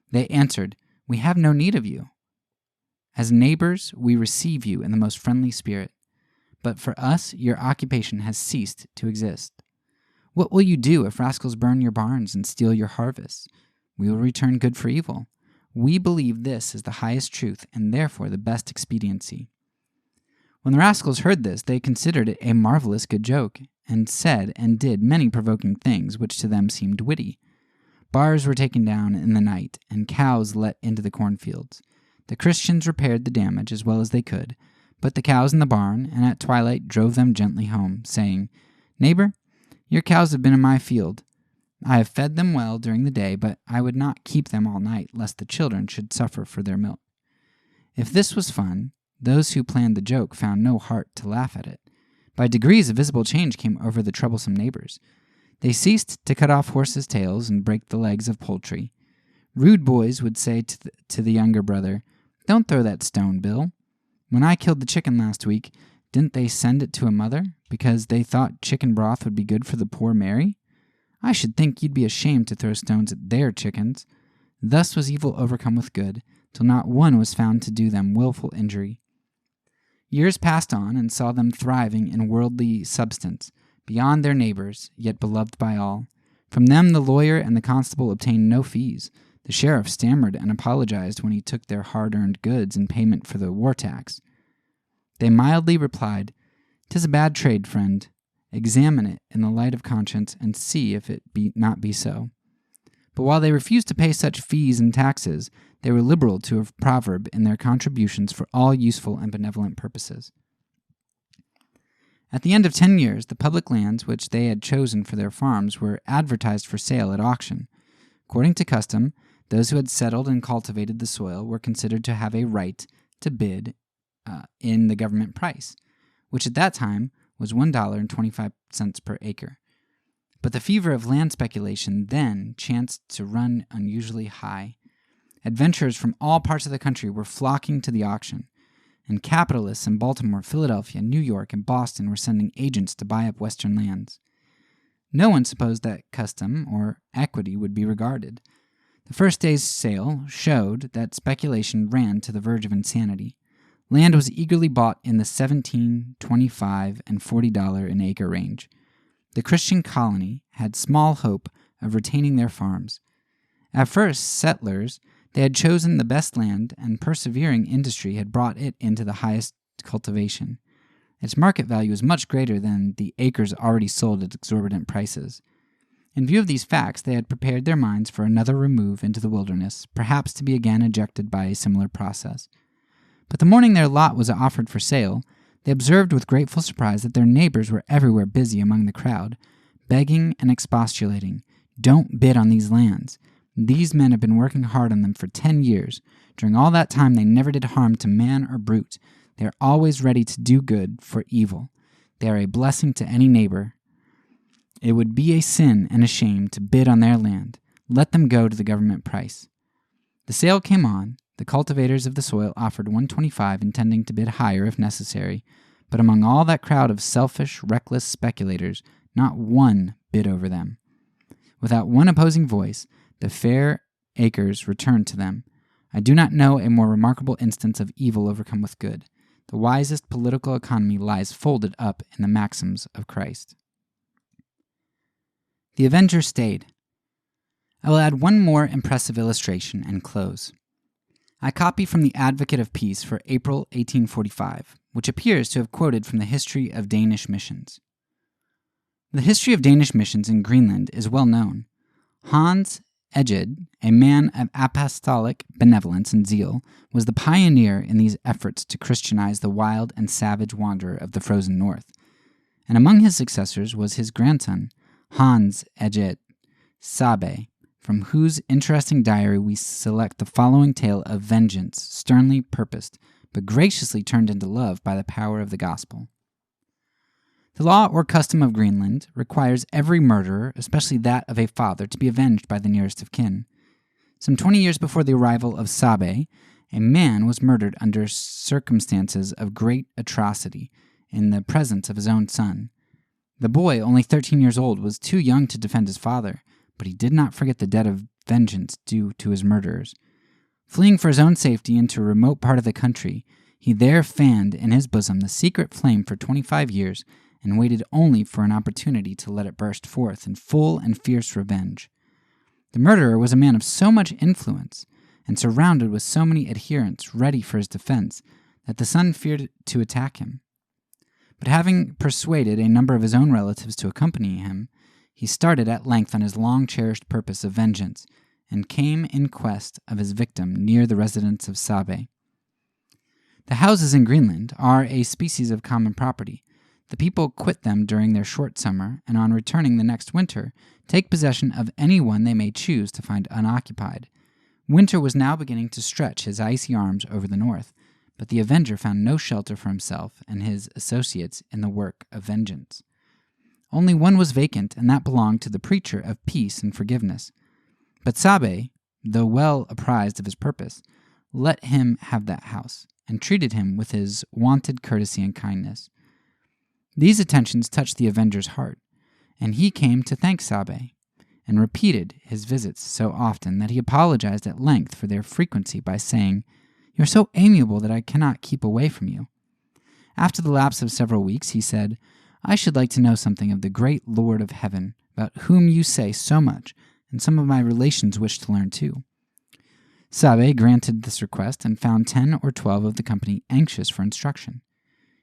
They answered, "We have no need of you. As neighbors, we receive you in the most friendly spirit. But for us, your occupation has ceased to exist. What will you do if rascals burn your barns and steal your harvests? We will return good for evil. We believe this is the highest truth and therefore the best expediency." When the rascals heard this, they considered it a marvelous good joke, and said and did many provoking things which to them seemed witty. Bars were taken down in the night, and cows let into the cornfields. The Christians repaired the damage as well as they could, put the cows in the barn, and at twilight drove them gently home, saying, "Neighbor, your cows have been in my field. I have fed them well during the day, but I would not keep them all night, lest the children should suffer for their milk." If this was fun, those who planned the joke found no heart to laugh at it. By degrees a visible change came over the troublesome neighbors. They ceased to cut off horses' tails and break the legs of poultry. Rude boys would say to the younger brother, "Don't throw that stone, Bill. When I killed the chicken last week, didn't they send it to a mother because they thought chicken broth would be good for the poor Mary? I should think you'd be ashamed to throw stones at their chickens." Thus was evil overcome with good, till not one was found to do them willful injury. Years passed on and saw them thriving in worldly substance, beyond their neighbors, yet beloved by all. From them the lawyer and the constable obtained no fees. The sheriff stammered and apologized when he took their hard-earned goods in payment for the war tax. They mildly replied, "'Tis a bad trade, friend. Examine it in the light of conscience and see if it be not be so." But while they refused to pay such fees and taxes, they were liberal to a proverb in their contributions for all useful and benevolent purposes. At the end of 10 years, the public lands which they had chosen for their farms were advertised for sale at auction. According to custom, those who had settled and cultivated the soil were considered to have a right to bid in the government price, which at that time was $1.25 per acre. But the fever of land speculation then chanced to run unusually high. Adventurers from all parts of the country were flocking to the auction, and capitalists in Baltimore, Philadelphia, New York, and Boston were sending agents to buy up western lands. No one supposed that custom or equity would be regarded. The first day's sale showed that speculation ran to the verge of insanity. Land was eagerly bought in the $17, $25, and $40 an acre range. The Christian colony had small hope of retaining their farms. At first, settlers, they had chosen the best land, and persevering industry had brought it into the highest cultivation. Its market value was much greater than the acres already sold at exorbitant prices. In view of these facts, they had prepared their minds for another remove into the wilderness, perhaps to be again ejected by a similar process. But the morning their lot was offered for sale, they observed with grateful surprise that their neighbors were everywhere busy among the crowd, begging and expostulating, "Don't bid on these lands. These men have been working hard on them for 10 years. During all that time they never did harm to man or brute. They are always ready to do good for evil. They are a blessing to any neighbor. It would be a sin and a shame to bid on their land. Let them go to the government price." The sale came on. The cultivators of the soil offered $1.25, intending to bid higher if necessary, but among all that crowd of selfish, reckless speculators, not one bid over them. Without one opposing voice, the fair acres returned to them. I do not know a more remarkable instance of evil overcome with good. The wisest political economy lies folded up in the maxims of Christ. The Avenger stayed. I will add one more impressive illustration and close. I copy from the Advocate of Peace for April 1845, which appears to have quoted from the history of Danish missions. The history of Danish missions in Greenland is well known. Hans Egede, a man of apostolic benevolence and zeal, was the pioneer in these efforts to Christianize the wild and savage wanderer of the frozen north. And among his successors was his grandson, Hans Egede Sabe, from whose interesting diary we select the following tale of vengeance, sternly purposed, but graciously turned into love by the power of the gospel. The law or custom of Greenland requires every murderer, especially that of a father, to be avenged by the nearest of kin. Some 20 years before the arrival of Sabe, a man was murdered under circumstances of great atrocity in the presence of his own son. The boy, only 13 years old, was too young to defend his father, but he did not forget the debt of vengeance due to his murderers. Fleeing for his own safety into a remote part of the country, he there fanned in his bosom the secret flame for 25 years and waited only for an opportunity to let it burst forth in full and fierce revenge. The murderer was a man of so much influence and surrounded with so many adherents ready for his defense that the son feared to attack him. But having persuaded a number of his own relatives to accompany him, he started at length on his long-cherished purpose of vengeance, and came in quest of his victim near the residence of Sabe. The houses in Greenland are a species of common property. The people quit them during their short summer, and on returning the next winter, take possession of any one they may choose to find unoccupied. Winter was now beginning to stretch his icy arms over the north, but the Avenger found no shelter for himself and his associates in the work of vengeance. Only one was vacant, and that belonged to the preacher of peace and forgiveness. But Sabe, though well apprised of his purpose, let him have that house, and treated him with his wonted courtesy and kindness. These attentions touched the Avenger's heart, and he came to thank Sabe, and repeated his visits so often that he apologized at length for their frequency by saying, "You are so amiable that I cannot keep away from you." After the lapse of several weeks, he said, "I should like to know something of the great Lord of heaven, about whom you say so much, and some of my relations wish to learn too." Sabe granted this request and found 10 or 12 of the company anxious for instruction.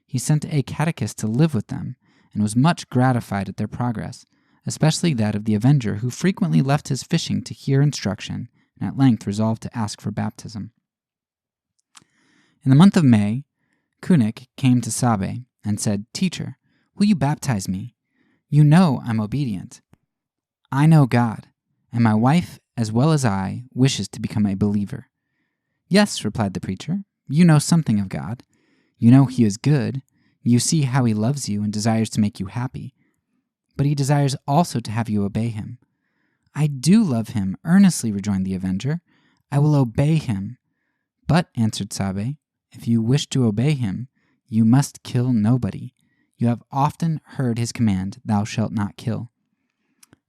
He sent a catechist to live with them, and was much gratified at their progress, especially that of the Avenger, who frequently left his fishing to hear instruction, and at length resolved to ask for baptism. In the month of May, Kunik came to Sabe and said, "Teacher, will you baptize me? You know I'm obedient. I know God, and my wife, as well as I, wishes to become a believer." "Yes," replied the preacher, "you know something of God. You know He is good. You see how He loves you and desires to make you happy. But He desires also to have you obey Him." "I do love Him," earnestly rejoined the Avenger. "I will obey Him." "But," answered Sabe, "if you wish to obey Him, you must kill nobody. You have often heard His command, 'Thou shalt not kill.'"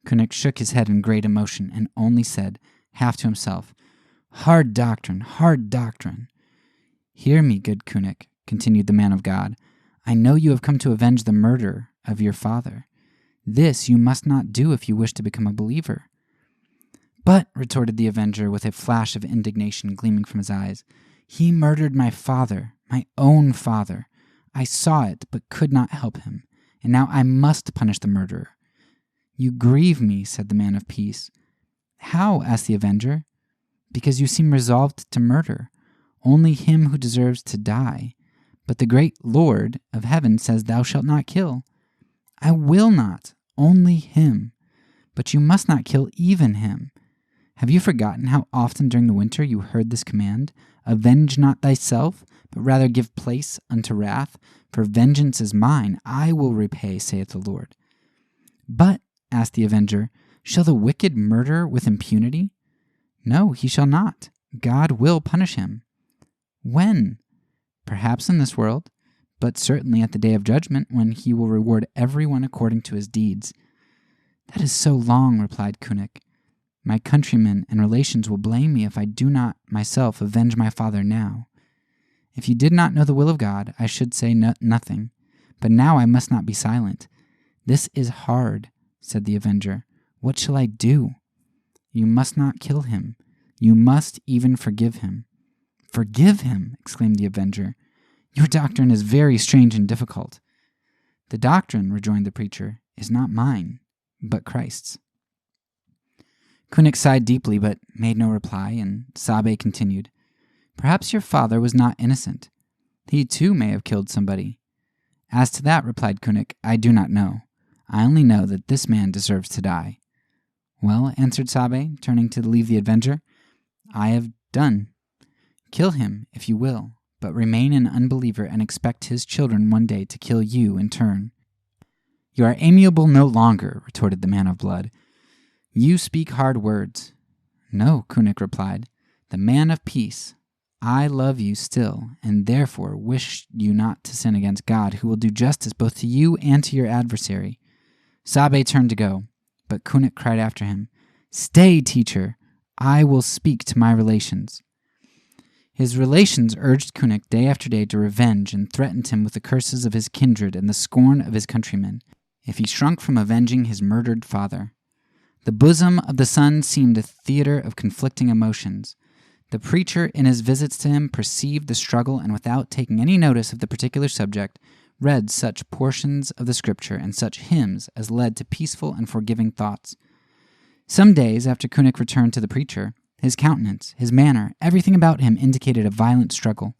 Kunik shook his head in great emotion and only said, half to himself, "Hard doctrine, hard doctrine." "Hear me, good Kunik," continued the man of God. "I know you have come to avenge the murder of your father. This you must not do if you wish to become a believer." "But," retorted the Avenger with a flash of indignation gleaming from his eyes, "he murdered my father, my own father. I saw it, but could not help him, and now I must punish the murderer." "You grieve me," said the man of peace. "How?" asked the Avenger. "Because you seem resolved to murder only him who deserves to die. But the great Lord of heaven says, 'Thou shalt not kill.'" "I will not, only him. But you must not kill even him. Have you forgotten how often during the winter you heard this command? 'Avenge not thyself, but rather give place unto wrath, for vengeance is mine, I will repay, saith the Lord.'" "But," asked the Avenger, "shall the wicked murder with impunity?" "No, he shall not. God will punish him." "When?" "Perhaps in this world, but certainly at the day of judgment, when he will reward everyone according to his deeds." "That is so long," replied Kunik. "My countrymen and relations will blame me if I do not myself avenge my father now. If you did not know the will of God, I should say nothing, but now I must not be silent." "This is hard," said the Avenger. "What shall I do?" "You must not kill him. You must even forgive him." "Forgive him!" exclaimed the Avenger. "Your doctrine is very strange and difficult." "The doctrine," rejoined the preacher, "is not mine, but Christ's." Kunik sighed deeply, but made no reply, and Sabe continued, "Perhaps your father was not innocent. He too may have killed somebody." "As to that," replied Kunik, "I do not know. I only know that this man deserves to die." "Well," answered Sabe, turning to leave the Avenger, "I have done. Kill him, if you will, but remain an unbeliever and expect his children one day to kill you in turn." "You are amiable no longer," retorted the man of blood. "You speak hard words." "No," Kunik replied, "the man of peace. I love you still, and therefore wish you not to sin against God, who will do justice both to you and to your adversary." Sabe turned to go, but Kunik cried after him, "Stay, teacher. I will speak to my relations." His relations urged Kunik day after day to revenge and threatened him with the curses of his kindred and the scorn of his countrymen, if he shrunk from avenging his murdered father. The bosom of the son seemed a theater of conflicting emotions. The preacher, in his visits to him, perceived the struggle and, without taking any notice of the particular subject, read such portions of the Scripture and such hymns as led to peaceful and forgiving thoughts. Some days after Kunik returned to the preacher, his countenance, his manner, everything about him indicated a violent struggle.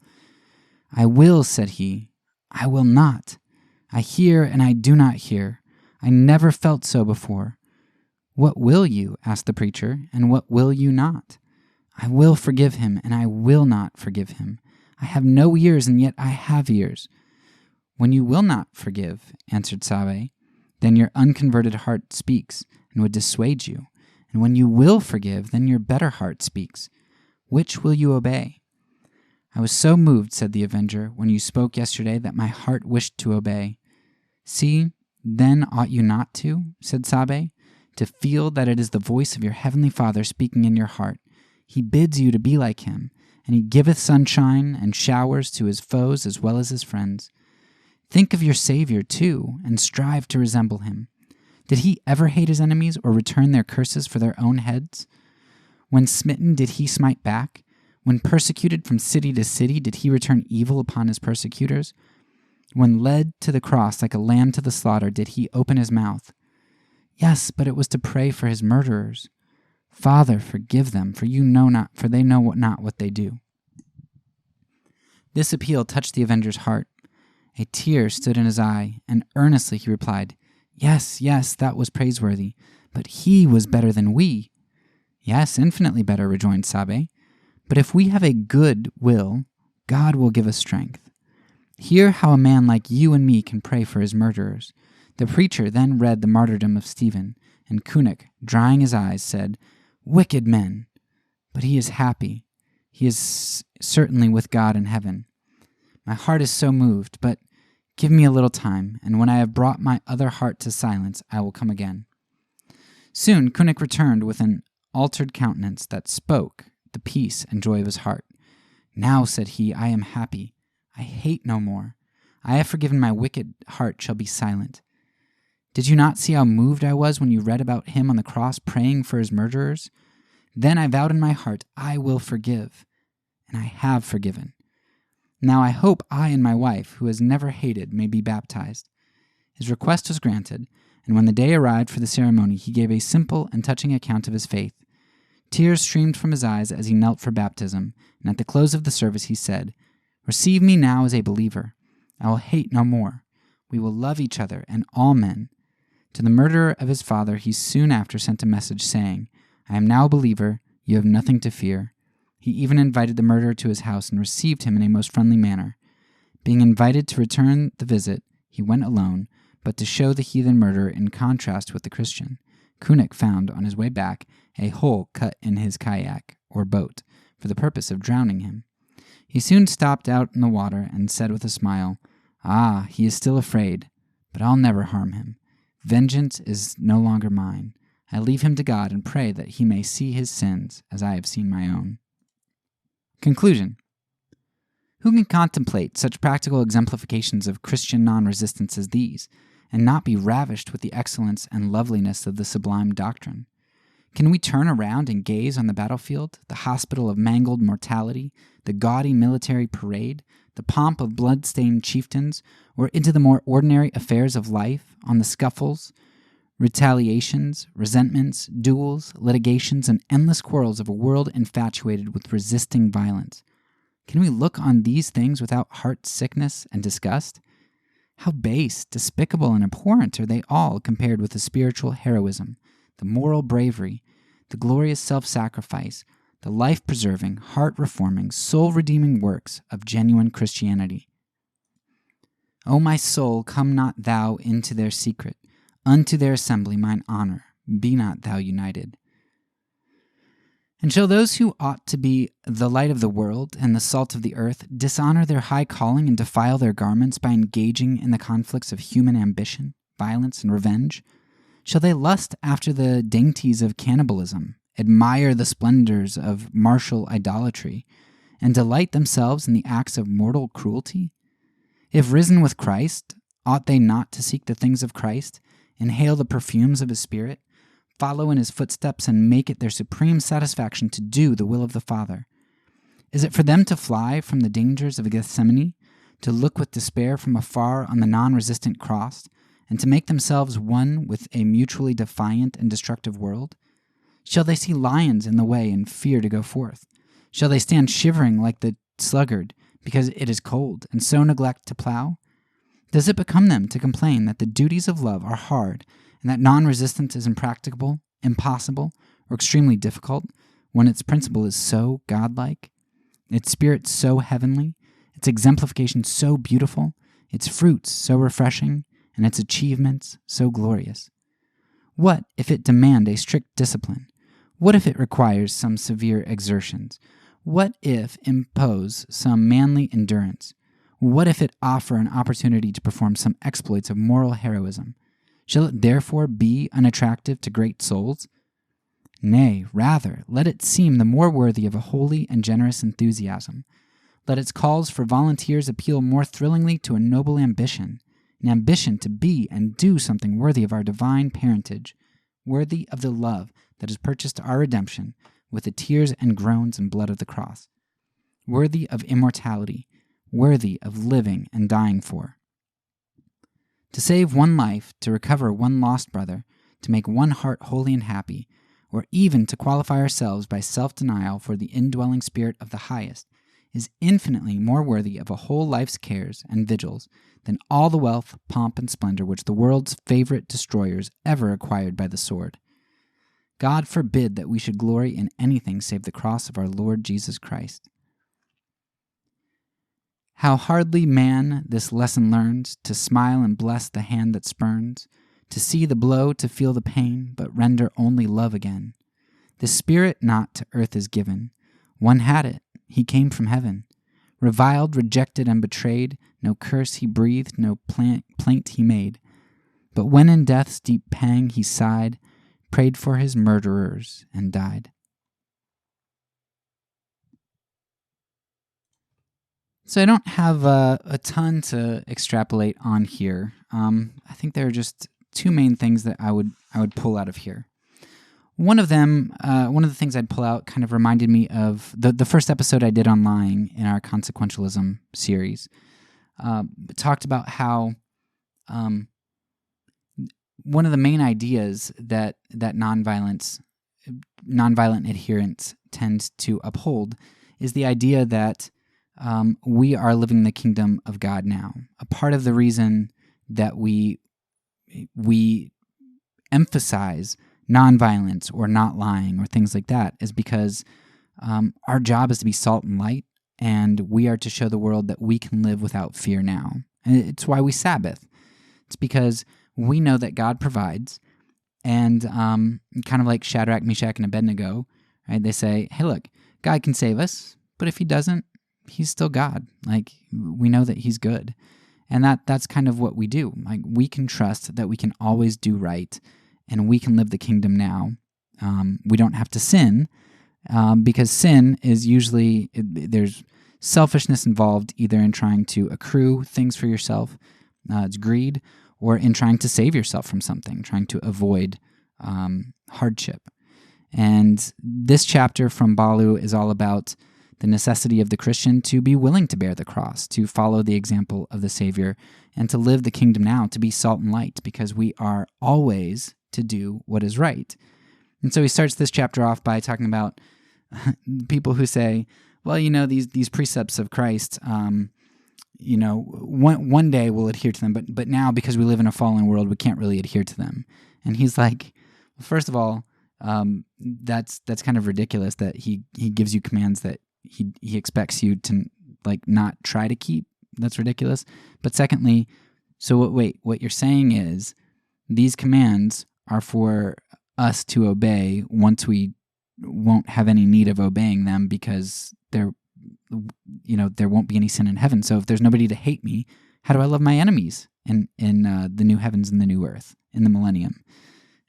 "I will," said he. "I will not. I hear and I do not hear. I never felt so before." "What will you?" asked the preacher, "and what will you not?" "I will forgive him, and I will not forgive him. I have no ears, and yet I have ears." "When you will not forgive," answered Sabe, "then your unconverted heart speaks, and would dissuade you. And when you will forgive, then your better heart speaks. Which will you obey?" "I was so moved," said the Avenger, "when you spoke yesterday, that my heart wished to obey." "See, then ought you not to," said Sabe, "to feel that it is the voice of your heavenly Father speaking in your heart. He bids you to be like him, and he giveth sunshine and showers to his foes as well as his friends. Think of your Savior, too, and strive to resemble him. Did he ever hate his enemies or return their curses for their own heads? When smitten, did he smite back? When persecuted from city to city, did he return evil upon his persecutors? When led to the cross like a lamb to the slaughter, did he open his mouth? Yes, but it was to pray for his murderers. Father, forgive them, for they know not what they do. This appeal touched the avenger's heart. A tear stood in his eye, and earnestly he replied, Yes, yes, that was praiseworthy, but he was better than we. Yes, infinitely better, rejoined Sabe. But if we have a good will, God will give us strength. Hear how a man like you and me can pray for his murderers. The preacher then read the martyrdom of Stephen, and Kunik, drying his eyes, said, Wicked men! But he is happy. He is certainly with God in heaven. My heart is so moved, but give me a little time, and when I have brought my other heart to silence, I will come again. Soon Kunik returned with an altered countenance that spoke the peace and joy of his heart. Now, said he, I am happy. I hate no more. I have forgiven, my wicked heart shall be silent. Did you not see how moved I was when you read about him on the cross praying for his murderers? Then I vowed in my heart, I will forgive. And I have forgiven. Now I hope I and my wife, who has never hated, may be baptized. His request was granted, and when the day arrived for the ceremony, he gave a simple and touching account of his faith. Tears streamed from his eyes as he knelt for baptism, and at the close of the service he said, Receive me now as a believer. I will hate no more. We will love each other and all men. To the murderer of his father he soon after sent a message saying, I am now a believer, you have nothing to fear. He even invited the murderer to his house and received him in a most friendly manner. Being invited to return the visit, he went alone, but to show the heathen murderer in contrast with the Christian, Kunik found on his way back a hole cut in his kayak, or boat, for the purpose of drowning him. He soon stopped out in the water and said with a smile, Ah, he is still afraid, but I'll never harm him. Vengeance is no longer mine. I leave him to God and pray that he may see his sins as I have seen my own. Conclusion. Who can contemplate such practical exemplifications of Christian non-resistance as these, and not be ravished with the excellence and loveliness of the sublime doctrine? Can we turn around and gaze on the battlefield, the hospital of mangled mortality, the gaudy military parade, the pomp of blood-stained chieftains, or into the more ordinary affairs of life, on the scuffles, retaliations, resentments, duels, litigations, and endless quarrels of a world infatuated with resisting violence? Can we look on these things without heart sickness and disgust? How base, despicable, and abhorrent are they all compared with the spiritual heroism, the moral bravery, the glorious self-sacrifice, the life-preserving, heart-reforming, soul-redeeming works of genuine Christianity. O my soul, come not thou into their secret, unto their assembly mine honor, be not thou united. And shall those who ought to be the light of the world and the salt of the earth dishonor their high calling and defile their garments by engaging in the conflicts of human ambition, violence, and revenge? Shall they lust after the dainties of cannibalism, admire the splendors of martial idolatry, and delight themselves in the acts of mortal cruelty? If risen with Christ, ought they not to seek the things of Christ, inhale the perfumes of his Spirit, follow in his footsteps, and make it their supreme satisfaction to do the will of the Father? Is it for them to fly from the dangers of Gethsemane, to look with despair from afar on the non-resistant cross, and to make themselves one with a mutually defiant and destructive world? Shall they see lions in the way and fear to go forth? Shall they stand shivering like the sluggard because it is cold, and so neglect to plow? Does it become them to complain that the duties of love are hard, and that non-resistance is impracticable, impossible, or extremely difficult, when its principle is so godlike, its spirit so heavenly, its exemplification so beautiful, its fruits so refreshing, and its achievements so glorious? What if it demand a strict discipline? What if it requires some severe exertions? What if impose some manly endurance? What if it offer an opportunity to perform some exploits of moral heroism? Shall it therefore be unattractive to great souls? Nay, rather, let it seem the more worthy of a holy and generous enthusiasm. Let its calls for volunteers appeal more thrillingly to a noble ambition, an ambition to be and do something worthy of our divine parentage, worthy of the love that has purchased our redemption with the tears and groans and blood of the cross, worthy of immortality, worthy of living and dying for. To save one life, to recover one lost brother, to make one heart holy and happy, or even to qualify ourselves by self-denial for the indwelling Spirit of the highest, is infinitely more worthy of a whole life's cares and vigils than all the wealth, pomp, and splendor which the world's favorite destroyers ever acquired by the sword. God forbid that we should glory in anything save the cross of our Lord Jesus Christ. How hardly man this lesson learns, to smile and bless the hand that spurns, to see the blow, to feel the pain, but render only love again. The Spirit not to earth is given. One had it, he came from heaven. Reviled, rejected, and betrayed, no curse he breathed, no plaint he made. But when in death's deep pang he sighed, prayed for his murderers, and died. So I don't have a ton to extrapolate on here. I think there are just two main things that I would pull out of here. One of them, one of the things I'd pull out kind of reminded me of the first episode I did on lying in our consequentialism series. Talked about how one of the main ideas that nonviolent adherents tend to uphold is the idea that we are living in the kingdom of God now. A part of the reason that we emphasize nonviolence or not lying or things like that is because our job is to be salt and light, and we are to show the world that we can live without fear now. And it's why we Sabbath. It's because we know that God provides, and kind of like Shadrach, Meshach, and Abednego, right? They say, hey, look, God can save us, but if he doesn't, he's still God. Like, we know that he's good. And that's kind of what we do. Like, we can trust that we can always do right, and we can live the kingdom now. We don't have to sin, because sin is usually, there's selfishness involved, either in trying to accrue things for yourself, it's greed, or in trying to save yourself from something, trying to avoid hardship. And this chapter from Ballou is all about the necessity of the Christian to be willing to bear the cross, to follow the example of the Savior, and to live the kingdom now, to be salt and light, because we are always to do what is right. And so he starts this chapter off by talking about people who say, well, these precepts of Christ, one day we'll adhere to them, but now, because we live in a fallen world, we can't really adhere to them. And he's like, well, first of all, that's kind of ridiculous that he gives you commands that he expects you to not try to keep. That's ridiculous. But secondly, so what you're saying is these commands are for us to obey once we won't have any need of obeying them, because there won't be any sin in heaven. So if there's nobody to hate me, how do I love my enemies in the new heavens and the new earth in the millennium?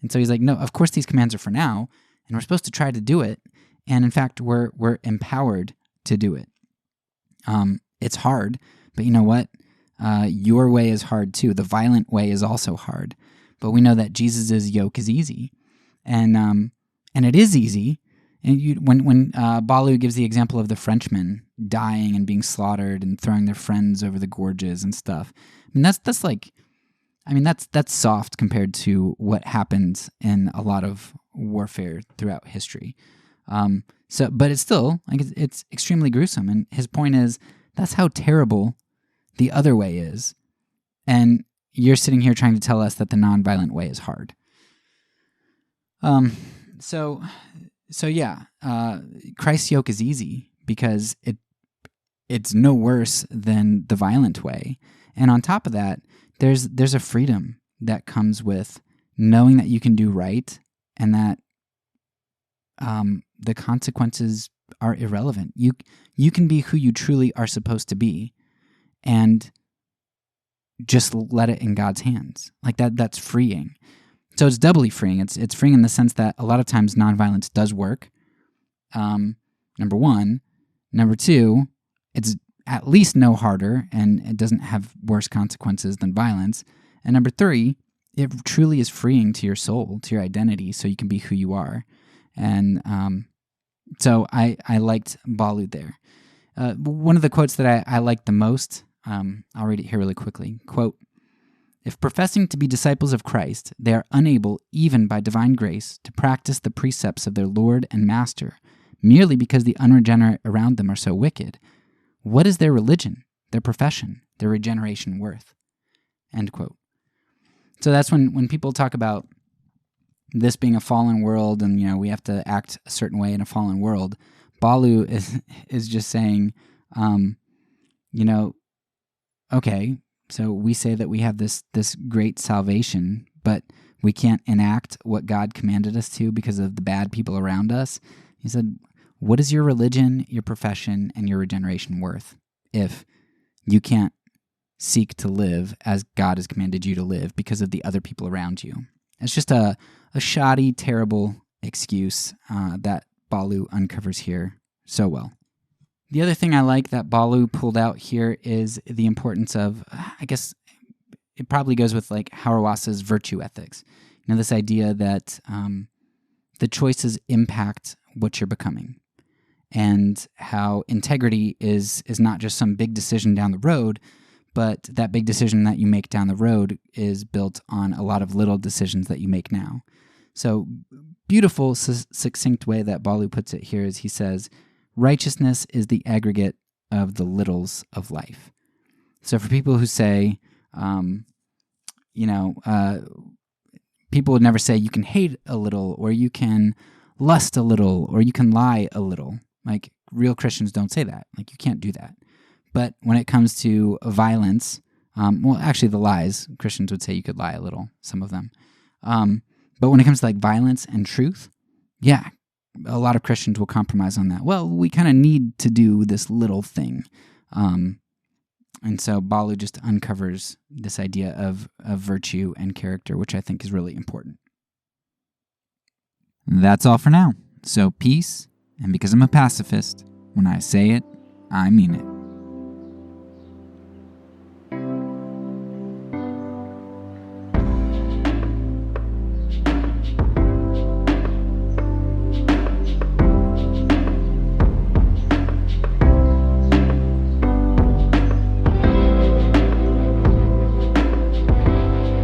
And so he's like, no, of course these commands are for now, and we're supposed to try to do it. And in fact, we're empowered to do it. It's hard, but you know what? Your way is hard too. The violent way is also hard. But we know that Jesus' yoke is easy, and it is easy. And when Ballou gives the example of the Frenchmen dying and being slaughtered and throwing their friends over the gorges and stuff, I mean that's soft compared to what happens in a lot of warfare throughout history. But it's still it's extremely gruesome. And his point is that's how terrible the other way is. And you're sitting here trying to tell us that the nonviolent way is hard. Christ's yoke is easy because it's no worse than the violent way. And on top of that, there's a freedom that comes with knowing that you can do right, and that the consequences are irrelevant. You can be who you truly are supposed to be, and just let it in God's hands. Like that's freeing. So it's doubly freeing. It's freeing in the sense that a lot of times nonviolence does work. Number one. Number two, it's at least no harder, and it doesn't have worse consequences than violence. And number 3, it truly is freeing to your soul, to your identity, so you can be who you are. And so I liked Ballou there. One of the quotes that I liked the most, I'll read it here really quickly. Quote, "If professing to be disciples of Christ, they are unable, even by divine grace, to practice the precepts of their Lord and Master, merely because the unregenerate around them are so wicked, what is their religion, their profession, their regeneration worth?" End quote. So that's when people talk about this being a fallen world and, we have to act a certain way in a fallen world. Ballou is just saying, okay, so we say that we have this great salvation, but we can't enact what God commanded us to because of the bad people around us. He said, what is your religion, your profession, and your regeneration worth if you can't seek to live as God has commanded you to live because of the other people around you? It's just a shoddy, terrible excuse that Ballou uncovers here so well. The other thing I like that Ballou pulled out here is the importance of, I guess it probably goes with like Hauerwasser's virtue ethics. This idea that the choices impact what you're becoming, and how integrity is not just some big decision down the road, but that big decision that you make down the road is built on a lot of little decisions that you make now. So beautiful, succinct way that Ballou puts it here is he says, righteousness is the aggregate of the littles of life. So for people who say, people would never say you can hate a little, or you can lust a little, or you can lie a little. Like, real Christians don't say that. Like, you can't do that. But when it comes to violence, actually the lies, Christians would say you could lie a little, some of them. But when it comes to like violence and truth, yeah, a lot of Christians will compromise on that. Well, we kind of need to do this little thing. And so Ballou just uncovers this idea of virtue and character, which I think is really important. That's all for now. So peace, and because I'm a pacifist, when I say it, I mean it.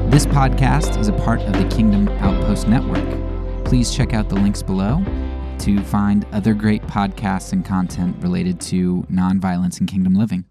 This podcast is a part of the Kingdom Outpost Network. Please check out the links below to find other great podcasts and content related to nonviolence and kingdom living.